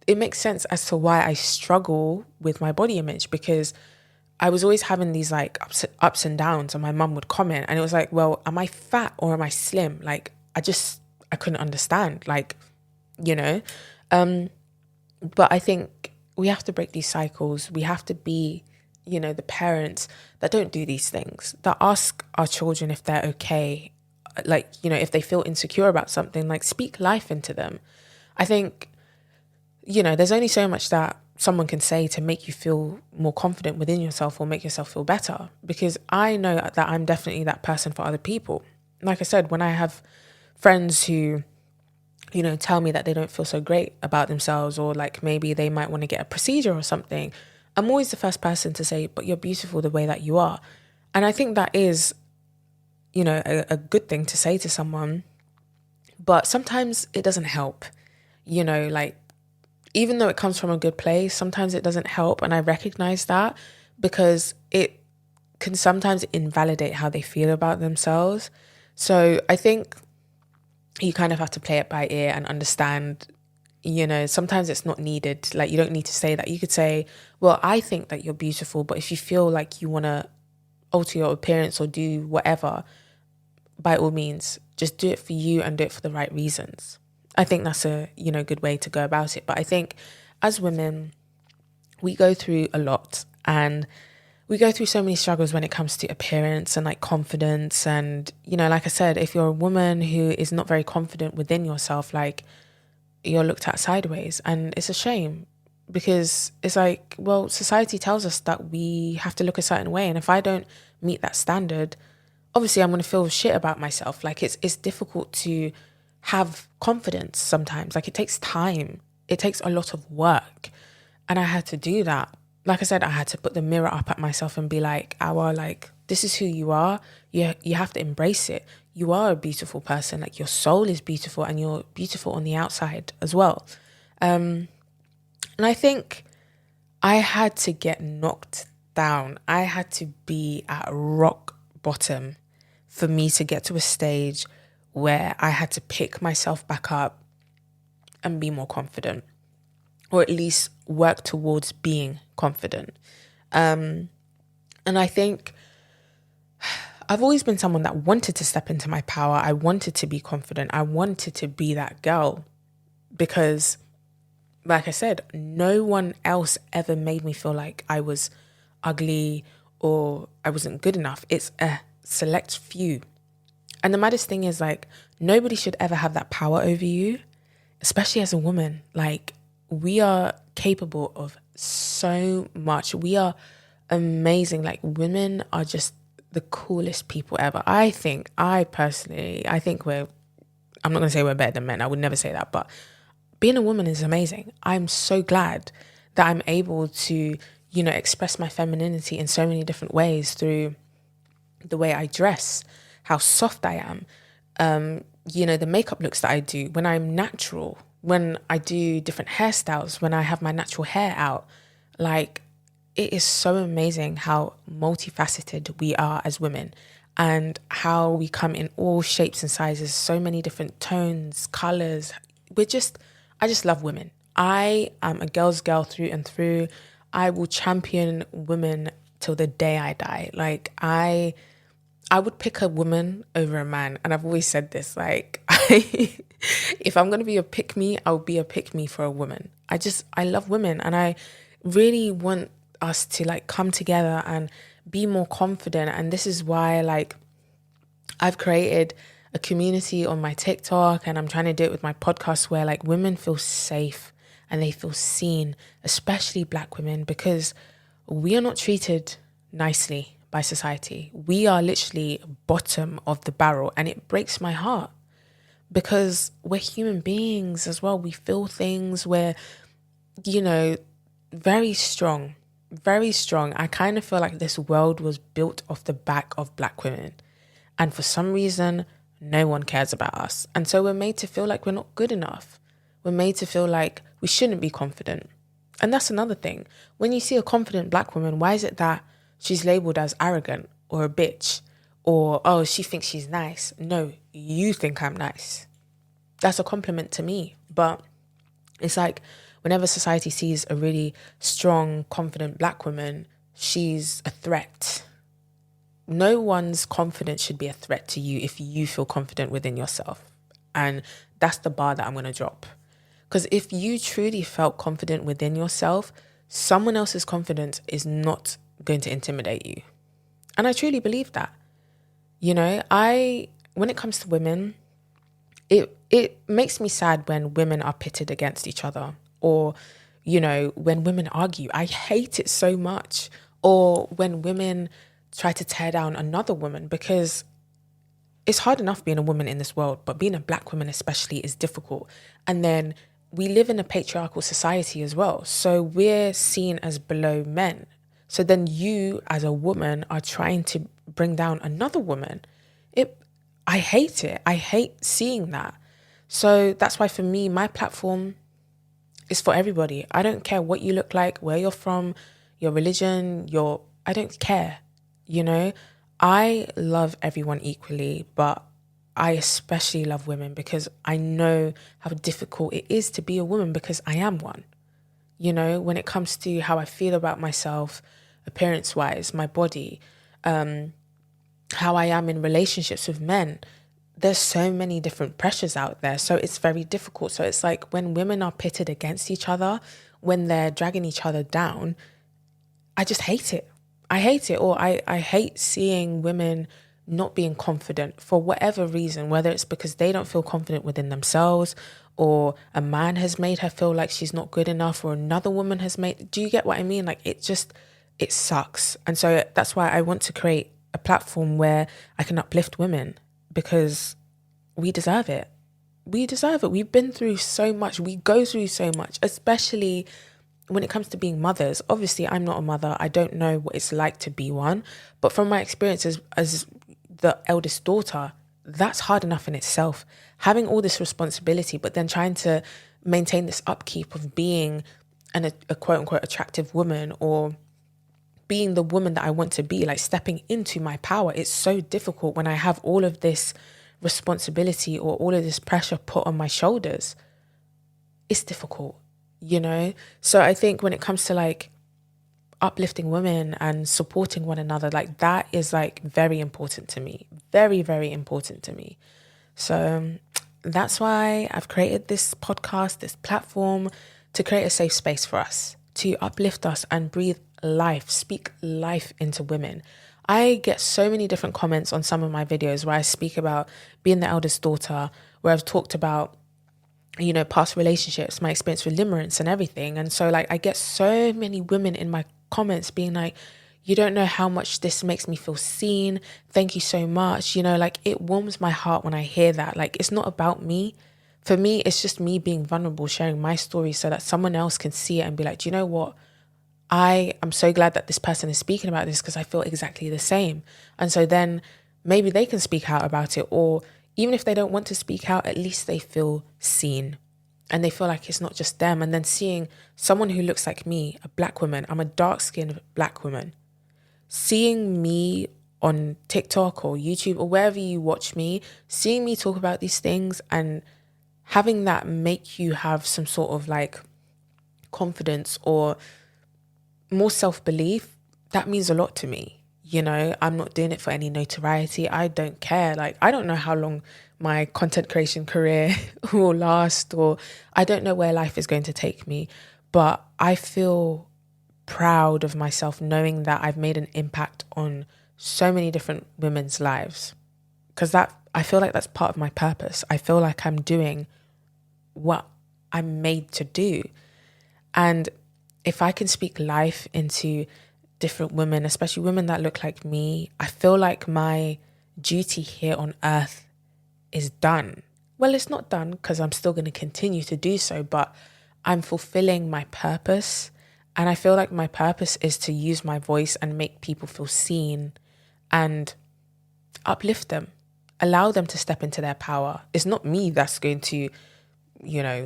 it makes sense as to why I struggle with my body image, because I was always having these like ups and downs, and my mum would comment and it was like, well, am I fat or am I slim? Like, I couldn't understand, like, but I think we have to break these cycles. We have to be, the parents that don't do these things, that ask our children if they're okay. Like, if they feel insecure about something, like speak life into them. I think, there's only so much that someone can say to make you feel more confident within yourself or make yourself feel better, because I know that I'm definitely that person for other people. Like I said, when I have friends who, tell me that they don't feel so great about themselves, or like maybe they might want to get a procedure or something, I'm always the first person to say, but you're beautiful the way that you are. And I think that is, a good thing to say to someone. But sometimes it doesn't help, like, even though it comes from a good place, sometimes it doesn't help. And I recognize that, because it can sometimes invalidate how they feel about themselves. So I think you kind of have to play it by ear and understand, sometimes it's not needed. Like, you don't need to say that. You could say, well, I think that you're beautiful, but if you feel like you want to alter your appearance or do whatever, by all means, just do it for you and do it for the right reasons. I think that's a, good way to go about it. But I think as women, we go through a lot, and we go through so many struggles when it comes to appearance and like confidence. And, like I said, if you're a woman who is not very confident within yourself, like, you're looked at sideways, and it's a shame, because it's like, well, society tells us that we have to look a certain way. And if I don't meet that standard, obviously I'm going to feel shit about myself. Like, it's difficult to have confidence sometimes. Like, it takes time. It takes a lot of work. And I had to do that. Like I said, I had to put the mirror up at myself and be like, this is who you are. You have to embrace it. You are a beautiful person. Like, your soul is beautiful, and you're beautiful on the outside as well. And I think I had to get knocked down. I had to be at rock bottom for me to get to a stage where I had to pick myself back up and be more confident, or at least work towards being confident. And I think I've always been someone that wanted to step into my power. I wanted to be confident. I wanted to be that girl, because, like I said, no one else ever made me feel like I was ugly or I wasn't good enough. It's a select few. And the maddest thing is, like, nobody should ever have that power over you, especially as a woman. Like, we are capable of so much. We are amazing. Like, women are just the coolest people ever. I think I'm not going to say we're better than men. I would never say that. But being a woman is amazing. I'm so glad that I'm able to, express my femininity in so many different ways through the way I dress, how soft I am, the makeup looks that I do, when I'm natural, when I do different hairstyles, when I have my natural hair out. Like, it is so amazing how multifaceted we are as women, and how we come in all shapes and sizes, so many different tones, colors. I just love women. I am a girl's girl through and through. I will champion women till the day I die. Like, I would pick a woman over a man. And I've always said this, like, if I'm going to be a pick me, I'll be a pick me for a woman. I love women, and I really want us to like come together and be more confident. And this is why, like, I've created a community on my TikTok, and I'm trying to do it with my podcast, where like women feel safe and they feel seen, especially Black women, because we are not treated nicely by society. We are literally bottom of the barrel, and it breaks my heart, because we're human beings as well. We feel things. We're, you know, very strong, very strong. I kind of feel like this world was built off the back of Black women. And for some reason, no one cares about us. And so we're made to feel like we're not good enough. We're made to feel like we shouldn't be confident. And that's another thing. When you see a confident Black woman, why is it that she's labeled as arrogant or a bitch? Or, oh, she thinks she's nice. No, you think I'm nice. That's a compliment to me. But it's like whenever society sees a really strong, confident Black woman, she's a threat. No one's confidence should be a threat to you if you feel confident within yourself. And that's the bar that I'm going to drop. Because if you truly felt confident within yourself, someone else's confidence is not going to intimidate you. And I truly believe that. You know, when it comes to women, it makes me sad when women are pitted against each other, or, you know, when women argue. I hate it so much. Or when women try to tear down another woman, because it's hard enough being a woman in this world, but being a Black woman especially is difficult. And then we live in a patriarchal society as well. So we're seen as below men. So then you as a woman are trying to bring down another woman. I hate it. I hate seeing that. So that's why for me, my platform is for everybody. I don't care what you look like, where you're from, your religion, I don't care. You know, I love everyone equally, but I especially love women because I know how difficult it is to be a woman, because I am one. You know, when it comes to how I feel about myself, appearance-wise, my body, how I am in relationships with men, there's so many different pressures out there. So it's very difficult. So it's like when women are pitted against each other, when they're dragging each other down, I just hate it. I hate it. Or I hate seeing women not being confident for whatever reason, whether it's because they don't feel confident within themselves, or a man has made her feel like she's not good enough, or another woman has made, do you get what I mean? Like it sucks. And so that's why I want to create a platform where I can uplift women, because we deserve it. We deserve it. We've been through so much. We go through so much, especially when it comes to being mothers. Obviously, I'm not a mother. I don't know what it's like to be one. But from my experience as the eldest daughter, that's hard enough in itself. Having all this responsibility, but then trying to maintain this upkeep of being a quote unquote attractive woman, or being the woman that I want to be, like stepping into my power. It's so difficult when I have all of this responsibility or all of this pressure put on my shoulders. It's difficult, you know? So I think when it comes to like uplifting women and supporting one another, like that is like very important to me. Very, very important to me. So that's why I've created this podcast, this platform, to create a safe space for us, to uplift us and breathe life, speak life into women. I get so many different comments on some of my videos where I speak about being the eldest daughter, where I've talked about, you know, past relationships, my experience with limerence and everything. And so like I get so many women in my comments being like, you don't know how much this makes me feel seen. Thank you so much. You know, like it warms my heart when I hear that. Like it's not about me. For me, it's just me being vulnerable, sharing my story so that someone else can see it and be like, do you know what? I am so glad that this person is speaking about this, because I feel exactly the same. And so then maybe they can speak out about it, or even if they don't want to speak out, at least they feel seen and they feel like it's not just them. And then seeing someone who looks like me, a Black woman, I'm a dark-skinned Black woman, seeing me on TikTok or YouTube or wherever you watch me, seeing me talk about these things and having that make you have some sort of like confidence or more self-belief, that means a lot to me. You know, I'm not doing it for any notoriety. I don't care. Like, I don't know how long my content creation career will last, or I don't know where life is going to take me, but I feel proud of myself knowing that I've made an impact on so many different women's lives, because that, I feel like that's part of my purpose. I feel like I'm doing what I'm made to do. And if I can speak life into different women, especially women that look like me, I feel like my duty here on earth is done. well, it's not done because I'm still going to continue to do so, but I'm fulfilling my purpose. And I feel like my purpose is to use my voice and make people feel seen and uplift them, allow them to step into their power. It's not me that's going to,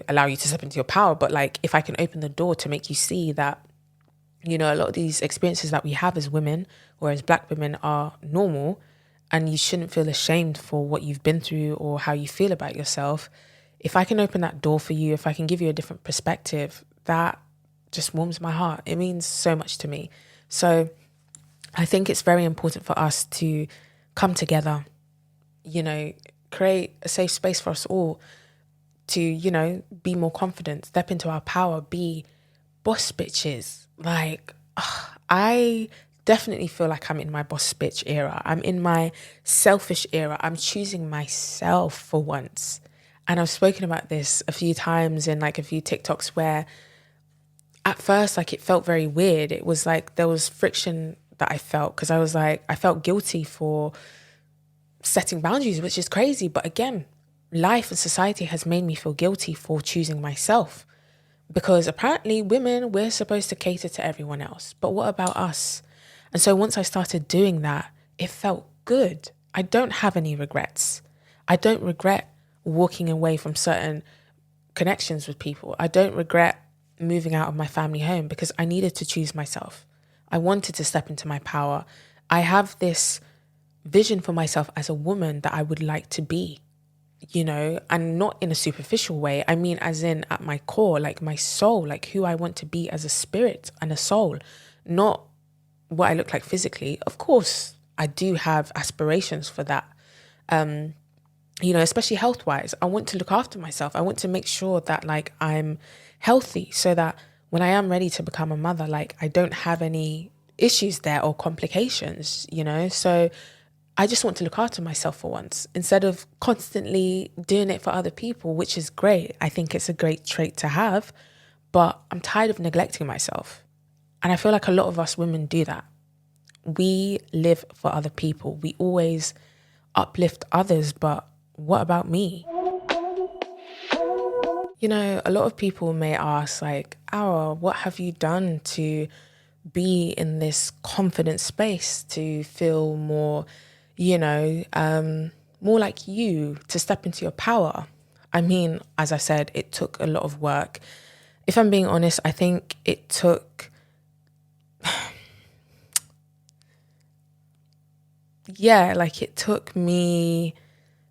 allow you to step into your power, but like if I can open the door to make you see that, a lot of these experiences that we have as women or as Black women are normal, and you shouldn't feel ashamed for what you've been through or how you feel about yourself. If I can open that door for you, if I can give you a different perspective, that just warms my heart. It means so much to me. So I think it's very important for us to come together, create a safe space for us all to, be more confident, step into our power, be boss bitches. Like, I definitely feel like I'm in my boss bitch era. I'm in my selfish era. I'm choosing myself for once. And I've spoken about this a few times in like a few TikToks where at first, like, it felt very weird. It was like there was friction that I felt because I felt guilty for setting boundaries, which is crazy. But again, life and society has made me feel guilty for choosing myself. Because apparently women, we're supposed to cater to everyone else. But what about us? And so once I started doing that, it felt good. I don't have any regrets. I don't regret walking away from certain connections with people. I don't regret moving out of my family home because I needed to choose myself. I wanted to step into my power. I have this vision for myself as a woman that I would like to be. And not in a superficial way. I mean, as in at my core, like my soul, like who I want to be as a spirit and a soul, not what I look like physically. Of course, I do have aspirations for that. Especially health-wise, I want to look after myself. I want to make sure that like I'm healthy so that when I am ready to become a mother, like I don't have any issues there or complications, So I just want to look after myself for once instead of constantly doing it for other people, which is great. I think it's a great trait to have, but I'm tired of neglecting myself. And I feel like a lot of us women do that. We live for other people. We always uplift others, but what about me? A lot of people may ask like, Aura, what have you done to be in this confident space, to feel more more like you, to step into your power? I mean, as I said, it took a lot of work. If I'm being honest, I think it took, it took me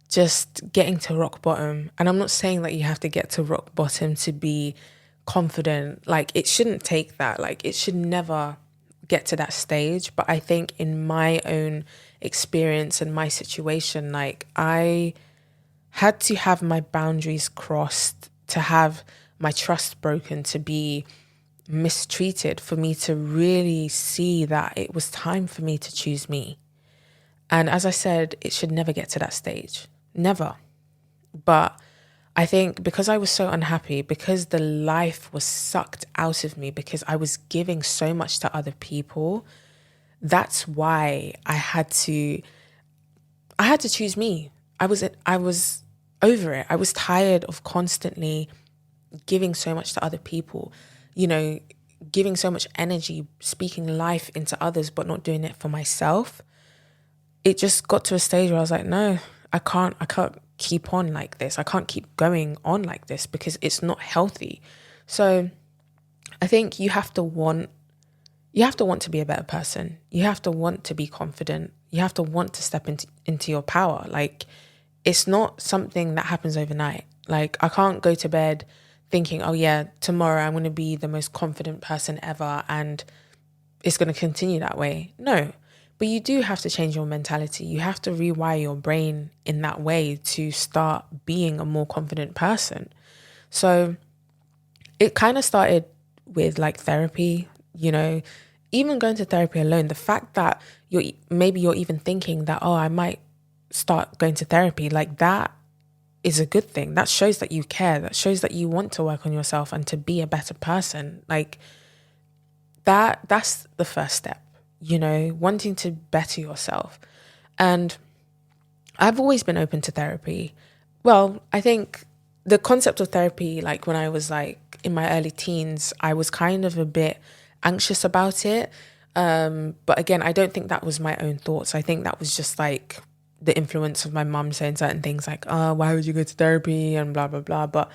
just getting to rock bottom. And I'm not saying that you have to get to rock bottom to be confident. Like, it shouldn't take that. Like, it should never get to that stage. But I think in my own experience and my situation, like I had to have my boundaries crossed, to have my trust broken, to be mistreated, for me to really see that it was time for me to choose me. And as I said, it should never get to that stage. Never. But I think because I was so unhappy, because the life was sucked out of me, because I was giving so much to other people, that's why I had to choose me. I was over it. I was tired of constantly giving so much to other people, giving so much energy, speaking life into others, but not doing it for myself. It just got to a stage where I was like, no, I can't keep on like this. I can't keep going on like this because it's not healthy. So I think you have to want to be a better person. You have to want to be confident. You have to want to step into your power. Like, it's not something that happens overnight. Like, I can't go to bed thinking, oh yeah, tomorrow I'm going to be the most confident person ever and it's going to continue that way. No, but you do have to change your mentality. You have to rewire your brain in that way to start being a more confident person. So it kind of started with like therapy, even going to therapy alone. The fact that you're even thinking that, oh, I might start going to therapy, like that is a good thing. That shows that you care. That shows that you want to work on yourself and to be a better person. Like that's the first step, wanting to better yourself. And I've always been open to therapy, Well, I think the concept of therapy, like when I was like in my early teens, I was kind of a bit anxious about it. But again, I don't think that was my own thoughts. I think that was just like the influence of my mum saying certain things like, oh, why would you go to therapy and blah, blah, blah. But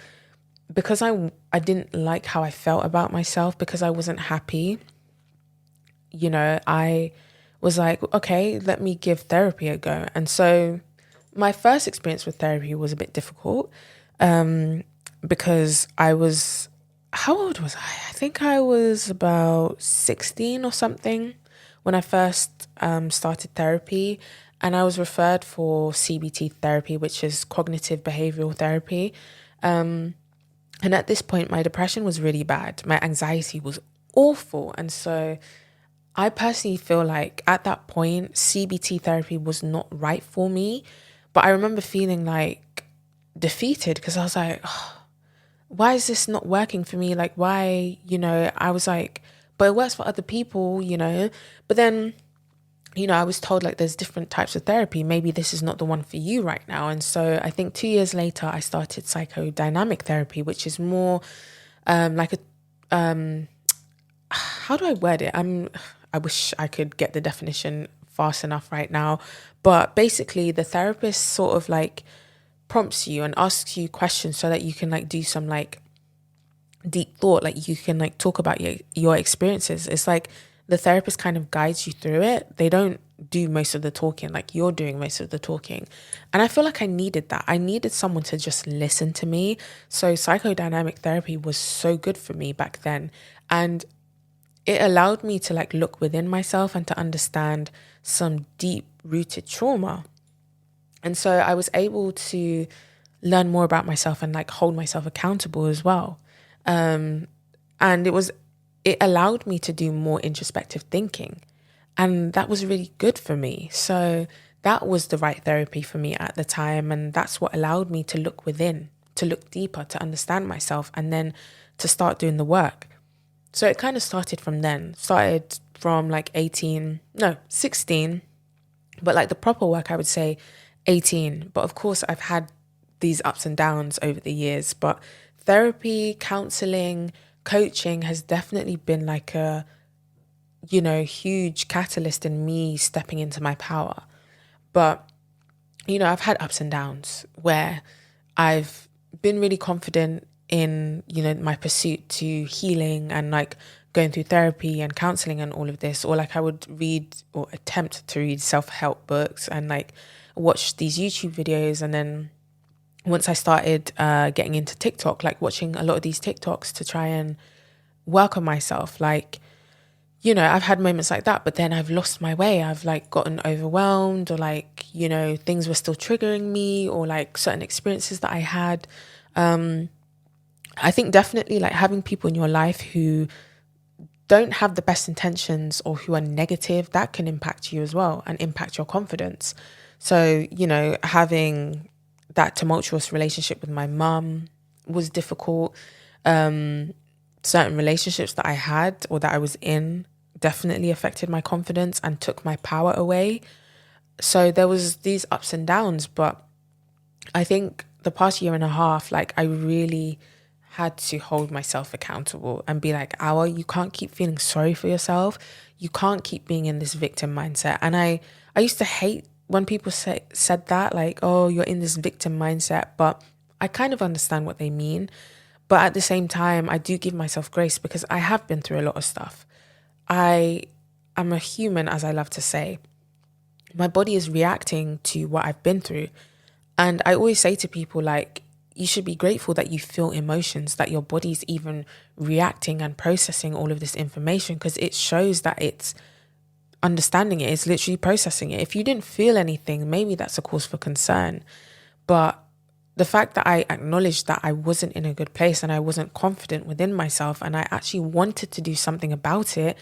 because I didn't like how I felt about myself, because I wasn't happy, I was like, okay, let me give therapy a go. And so my first experience with therapy was a bit difficult, because how old was I? I think I was about 16 or something when I first started therapy. And I was referred for CBT therapy, which is cognitive behavioral therapy. And at this point, my depression was really bad. My anxiety was awful. And so I personally feel like at that point, CBT therapy was not right for me. But I remember feeling like defeated, because I was like, oh, why is this not working for me? Like, why, I was like, but it works for other people, But then, I was told like there's different types of therapy. Maybe this is not the one for you right now. And so I think 2 years later, I started psychodynamic therapy, which is more like a, how do I word it? I wish I could get the definition fast enough right now. But basically, the therapist sort of like prompts you and asks you questions so that you can like do some like deep thought, like you can like talk about your experiences. It's like the therapist kind of guides you through it. They don't do most of the talking, like you're doing most of the talking. And I feel like I needed that. I needed someone to just listen to me. So psychodynamic therapy was so good for me back then. And it allowed me to like look within myself and to understand some deep rooted trauma. And so I was able to learn more about myself and like hold myself accountable as well. And it allowed me to do more introspective thinking. And that was really good for me. So that was the right therapy for me at the time. And that's what allowed me to look within, to look deeper, to understand myself, and then to start doing the work. So it kind of started from then, started from like 16, but like the proper work, I would say 18. But of course, I've had these ups and downs over the years. But therapy, counseling, coaching has definitely been like a, huge catalyst in me stepping into my power. But, I've had ups and downs where I've been really confident in, my pursuit to healing and like going through therapy and counseling and all of this. Or like I would read or attempt to read self-help books and like watch these YouTube videos. And then once I started getting into TikTok, like watching a lot of these TikToks to try and work on myself, like, I've had moments like that, but then I've lost my way. I've like gotten overwhelmed, or like, things were still triggering me, or like certain experiences that I had. I think definitely like having people in your life who don't have the best intentions or who are negative, that can impact you as well and impact your confidence. So, having that tumultuous relationship with my mum was difficult. Certain relationships that I had or that I was in definitely affected my confidence and took my power away. So there was these ups and downs, but I think the past year and a half, like I really had to hold myself accountable and be like, Awa, you can't keep feeling sorry for yourself. You can't keep being in this victim mindset. And I used to hate when people said that, like, oh, you're in this victim mindset, but I kind of understand what they mean. But at the same time, I do give myself grace because I have been through a lot of stuff. I am a human, as I love to say. My body is reacting to what I've been through. And I always say to people, like, you should be grateful that you feel emotions, that your body's even reacting and processing all of this information, because it shows that it's understanding it. It's literally processing it. If you didn't feel anything, maybe that's a cause for concern. But the fact that I acknowledged that I wasn't in a good place and I wasn't confident within myself and I actually wanted to do something about it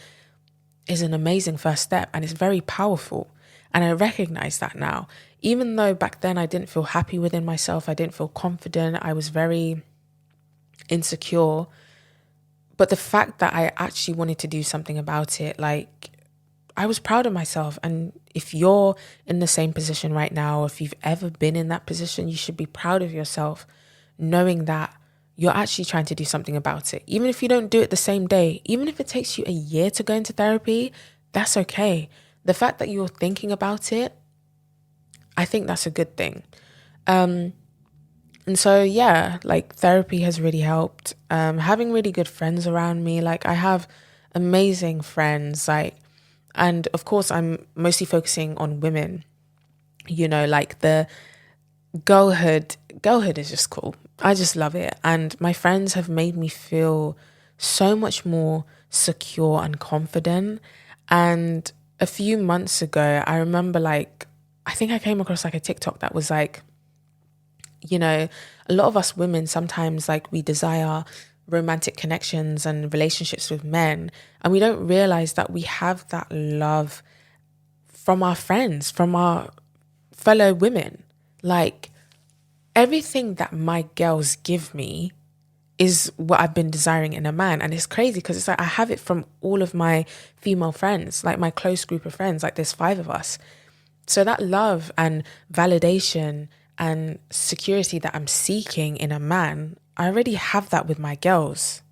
is an amazing first step, and it's very powerful. And I recognize that now. Even though back then I didn't feel happy within myself, I didn't feel confident, I was very insecure. But the fact that I actually wanted to do something about it, like, I was proud of myself. And if you're in the same position right now, if you've ever been in that position, you should be proud of yourself, knowing that you're actually trying to do something about it. Even if you don't do it the same day, even if it takes you a year to go into therapy, that's okay. The fact that you're thinking about it, I think that's a good thing. And so, yeah, like therapy has really helped. Having really good friends around me, like I have amazing friends, like, and of course, I'm mostly focusing on women, like the girlhood is just cool. I just love it. And my friends have made me feel so much more secure and confident. And a few months ago, I remember I think I came across like a TikTok that was like, a lot of us women sometimes like we desire romantic connections and relationships with men, and we don't realize that we have that love from our friends, from our fellow women. Like everything that my girls give me is what I've been desiring in a man. And it's crazy because it's like I have it from all of my female friends, like my close group of friends, like there's 5 of us. So that love and validation and security that I'm seeking in a man, I already have that with my girls.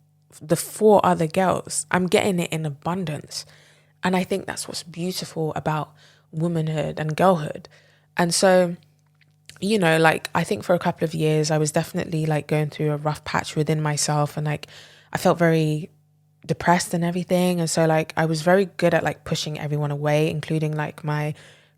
The 4 other girls, I'm getting it in abundance. And I think that's what's beautiful about womanhood and girlhood. And so, I think for a couple of years, I was definitely like going through a rough patch within myself, and like I felt very depressed and everything. And so like I was very good at like pushing everyone away, including like my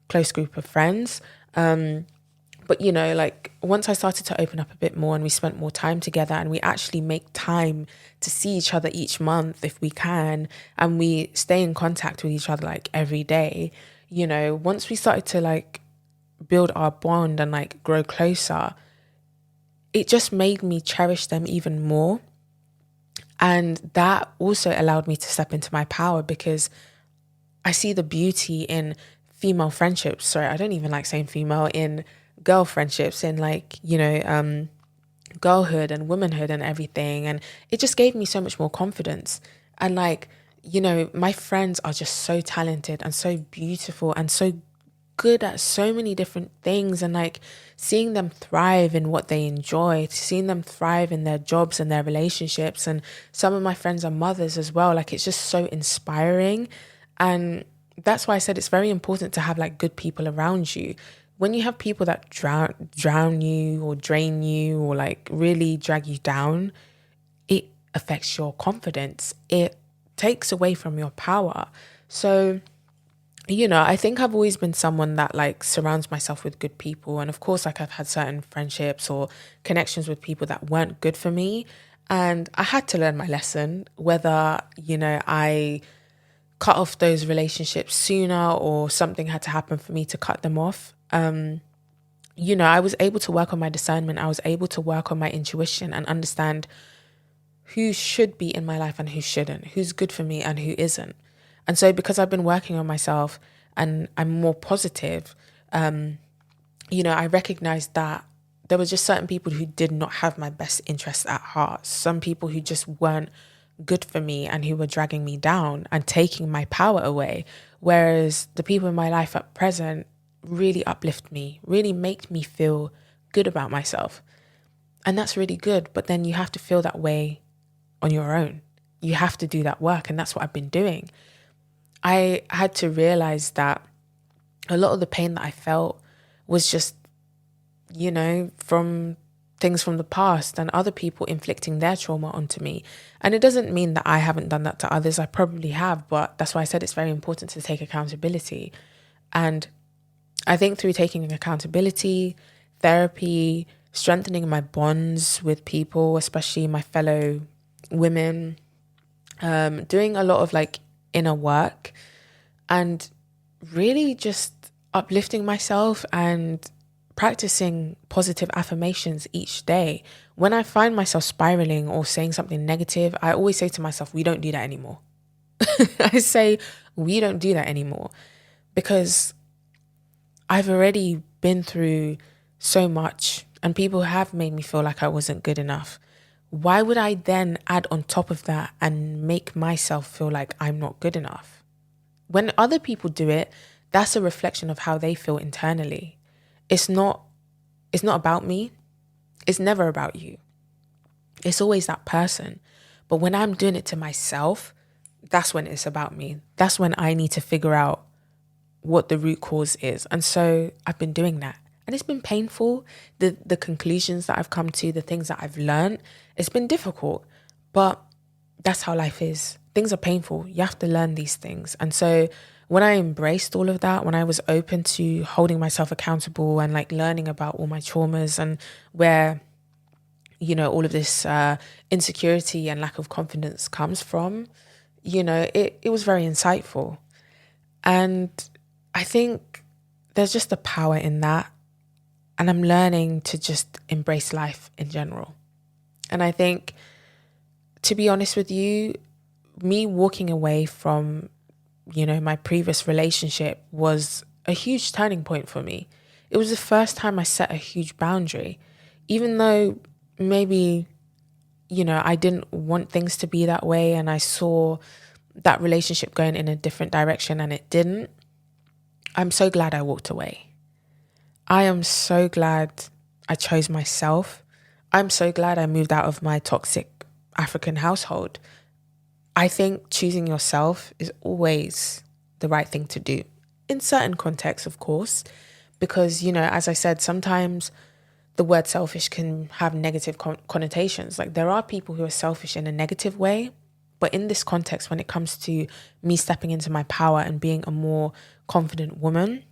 close group of friends. But like once I started to open up a bit more and we spent more time together and we actually make time to see each other each month if we can, and we stay in contact with each other like every day, once we started to like build our bond and like grow closer, it just made me cherish them even more. And that also allowed me to step into my power because I see the beauty in female friendships. Sorry, I don't even like saying female, in girl friendships, in like, girlhood and womanhood and everything. And it just gave me so much more confidence. And like, my friends are just so talented and so beautiful and so good at so many different things, and like seeing them thrive in what they enjoy, seeing them thrive in their jobs and their relationships. And some of my friends are mothers as well. Like it's just so inspiring. And that's why I said it's very important to have like good people around you. When you have people that drown you or drain you or like really drag you down, it affects your confidence. It takes away from your power. So I think I've always been someone that like surrounds myself with good people. And of course, like I've had certain friendships or connections with people that weren't good for me. And I had to learn my lesson, whether, I cut off those relationships sooner or something had to happen for me to cut them off. I was able to work on my discernment. I was able to work on my intuition and understand who should be in my life and who shouldn't, who's good for me and who isn't. And so because I've been working on myself and I'm more positive, I recognized that there were just certain people who did not have my best interests at heart. Some people who just weren't good for me and who were dragging me down and taking my power away. Whereas the people in my life at present really uplift me, really make me feel good about myself. And that's really good. But then you have to feel that way on your own. You have to do that work. And that's what I've been doing. I had to realize that a lot of the pain that I felt was just, from things from the past and other people inflicting their trauma onto me. And it doesn't mean that I haven't done that to others. I probably have, but that's why I said it's very important to take accountability. And I think through taking accountability, therapy, strengthening my bonds with people, especially my fellow women, doing a lot of like inner work and really just uplifting myself and practicing positive affirmations each day. When I find myself spiraling or saying something negative, I always say to myself, we don't do that anymore. I say, we don't do that anymore, because I've already been through so much and people have made me feel like I wasn't good enough. Why would I then add on top of that and make myself feel like I'm not good enough? When other people do it, that's a reflection of how they feel internally. It's not about me. It's never about you. It's always that person. But when I'm doing it to myself, that's when it's about me. That's when I need to figure out what the root cause is. And so I've been doing that. And it's been painful. The conclusions that I've come to, the things that I've learned, it's been difficult. But that's how life is. Things are painful. You have to learn these things. And so when I embraced all of that, when I was open to holding myself accountable and like learning about all my traumas and where, all of this insecurity and lack of confidence comes from, it was very insightful. And I think there's just a power in that. And I'm learning to just embrace life in general. And I think, to be honest with you, me walking away from, my previous relationship was a huge turning point for me. It was the first time I set a huge boundary, even though maybe, I didn't want things to be that way and I saw that relationship going in a different direction and it didn't. I'm so glad I walked away. I am so glad I chose myself. I'm so glad I moved out of my toxic African household. I think choosing yourself is always the right thing to do. In certain contexts, of course, because, as I said, sometimes the word selfish can have negative connotations. Like there are people who are selfish in a negative way, but in this context, when it comes to me stepping into my power and being a more confident woman,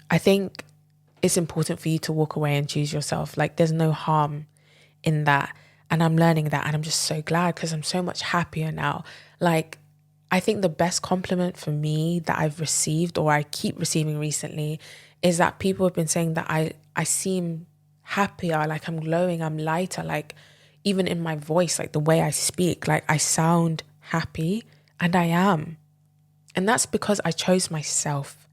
I think it's important for you to walk away and choose yourself. Like there's no harm in that. And I'm learning that. And I'm just so glad because I'm so much happier now. Like I think the best compliment for me that I've received or I keep receiving recently is that people have been saying that I seem happier, like I'm glowing, I'm lighter, like even in my voice, like the way I speak, like I sound happy and I am. And that's because I chose myself.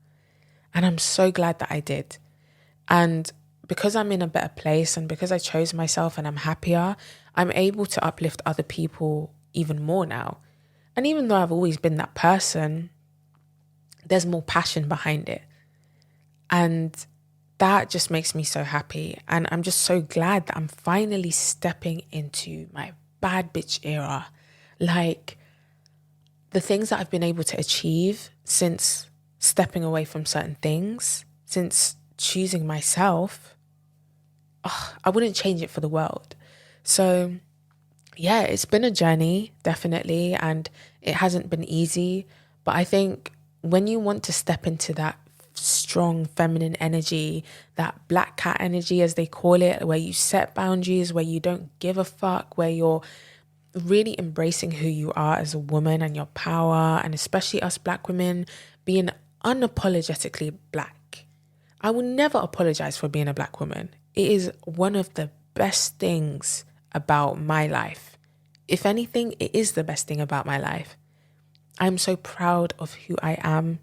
And I'm so glad that I did. And because I'm in a better place and because I chose myself and I'm happier, I'm able to uplift other people even more now. And even though I've always been that person, there's more passion behind it. And that just makes me so happy. And I'm just so glad that I'm finally stepping into my bad bitch era. Like the things that I've been able to achieve since stepping away from certain things, since choosing myself, I wouldn't change it for the world. So yeah, it's been a journey, definitely, and it hasn't been easy. But I think when you want to step into that strong feminine energy, that black cat energy, as they call it, where you set boundaries, where you don't give a fuck, where you're really embracing who you are as a woman and your power, and especially us black women being unapologetically black. I will never apologize for being a black woman. It is one of the best things about my life. If anything, it is the best thing about my life. I'm so proud of who I am.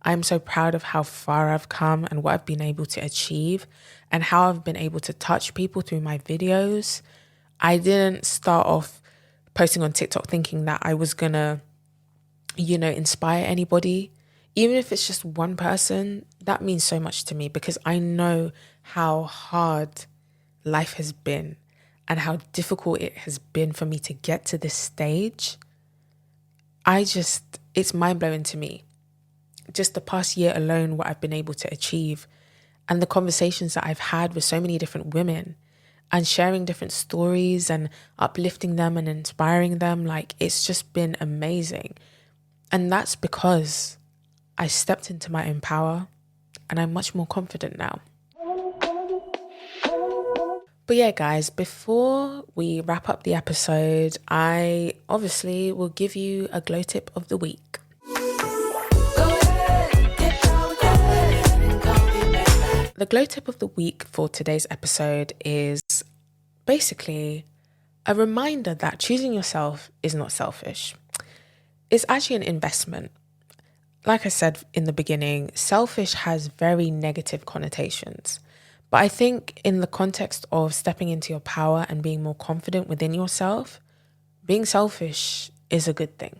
I'm so proud of how far I've come and what I've been able to achieve and how I've been able to touch people through my videos. I didn't start off posting on TikTok thinking that I was gonna, inspire anybody. Even if it's just one person, that means so much to me because I know how hard life has been and how difficult it has been for me to get to this stage. It's mind-blowing to me. Just the past year alone, what I've been able to achieve and the conversations that I've had with so many different women and sharing different stories and uplifting them and inspiring them, like it's just been amazing. And that's because I stepped into my own power and I'm much more confident now. But yeah, guys, before we wrap up the episode, I obviously will give you a glow tip of the week. The glow tip of the week for today's episode is basically a reminder that choosing yourself is not selfish. It's actually an investment. Like I said in the beginning, selfish has very negative connotations. But I think in the context of stepping into your power and being more confident within yourself, being selfish is a good thing.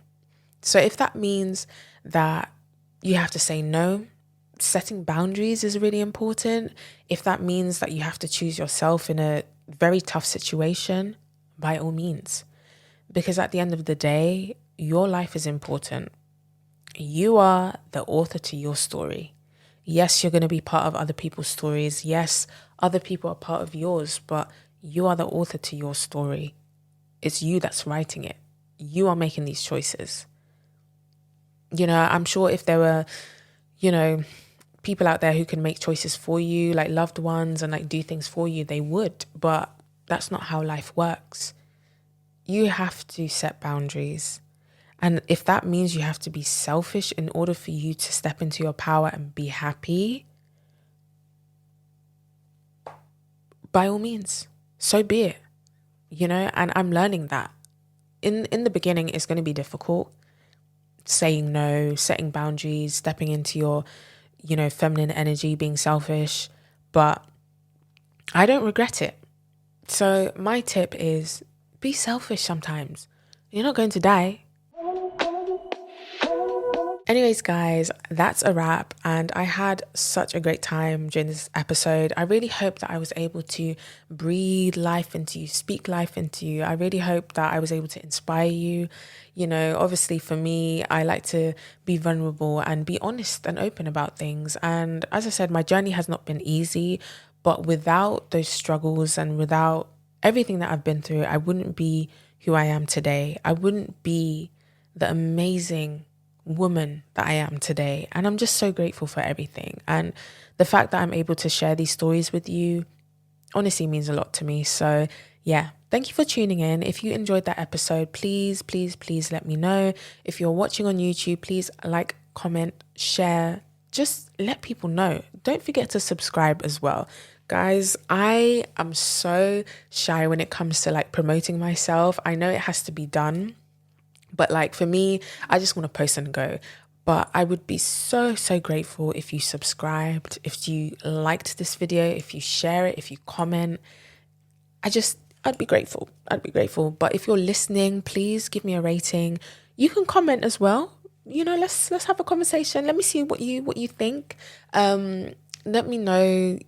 So if that means that you have to say no, setting boundaries is really important. If that means that you have to choose yourself in a very tough situation, by all means. Because at the end of the day, your life is important. You are the author to your story. Yes, you're going to be part of other people's stories. Yes, other people are part of yours, but you are the author to your story. It's you that's writing it. You are making these choices. I'm sure if there were, people out there who can make choices for you, like loved ones, and like do things for you, they would. But that's not how life works. You have to set boundaries. And if that means you have to be selfish in order for you to step into your power and be happy, by all means, so be it. And I'm learning that. In the beginning, it's going to be difficult. Saying no, setting boundaries, stepping into your, feminine energy, being selfish. But I don't regret it. So my tip is be selfish sometimes. You're not going to die. Anyways, guys, that's a wrap. And I had such a great time during this episode. I really hope that I was able to breathe life into you, speak life into you. I really hope that I was able to inspire you. Obviously for me, I like to be vulnerable and be honest and open about things. And as I said, my journey has not been easy, but without those struggles and without everything that I've been through, I wouldn't be who I am today. I wouldn't be the amazing woman that I am today. And I'm just so grateful for everything. And the fact that I'm able to share these stories with you honestly means a lot to me. So yeah, thank you for tuning in. If you enjoyed that episode, please, please, please let me know. If you're watching on YouTube, please like, comment, share, just let people know. Don't forget to subscribe as well. Guys, I am so shy when it comes to like promoting myself. I know it has to be done. But like for me, I just want to post and go. But I would be so, so grateful if you subscribed, if you liked this video, if you share it, if you comment. I'd be grateful. I'd be grateful. But if you're listening, please give me a rating. You can comment as well. Let's have a conversation. Let me see what you think. Let me know,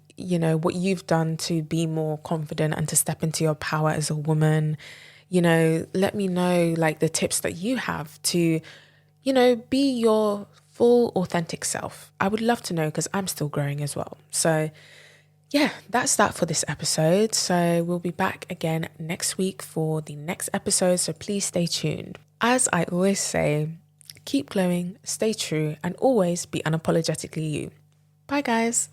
what you've done to be more confident and to step into your power as a woman. Let me know like the tips that you have to, be your full authentic self. I would love to know because I'm still growing as well. So yeah, that's that for this episode. So we'll be back again next week for the next episode. So please stay tuned. As I always say, keep glowing, stay true, and always be unapologetically you. Bye guys.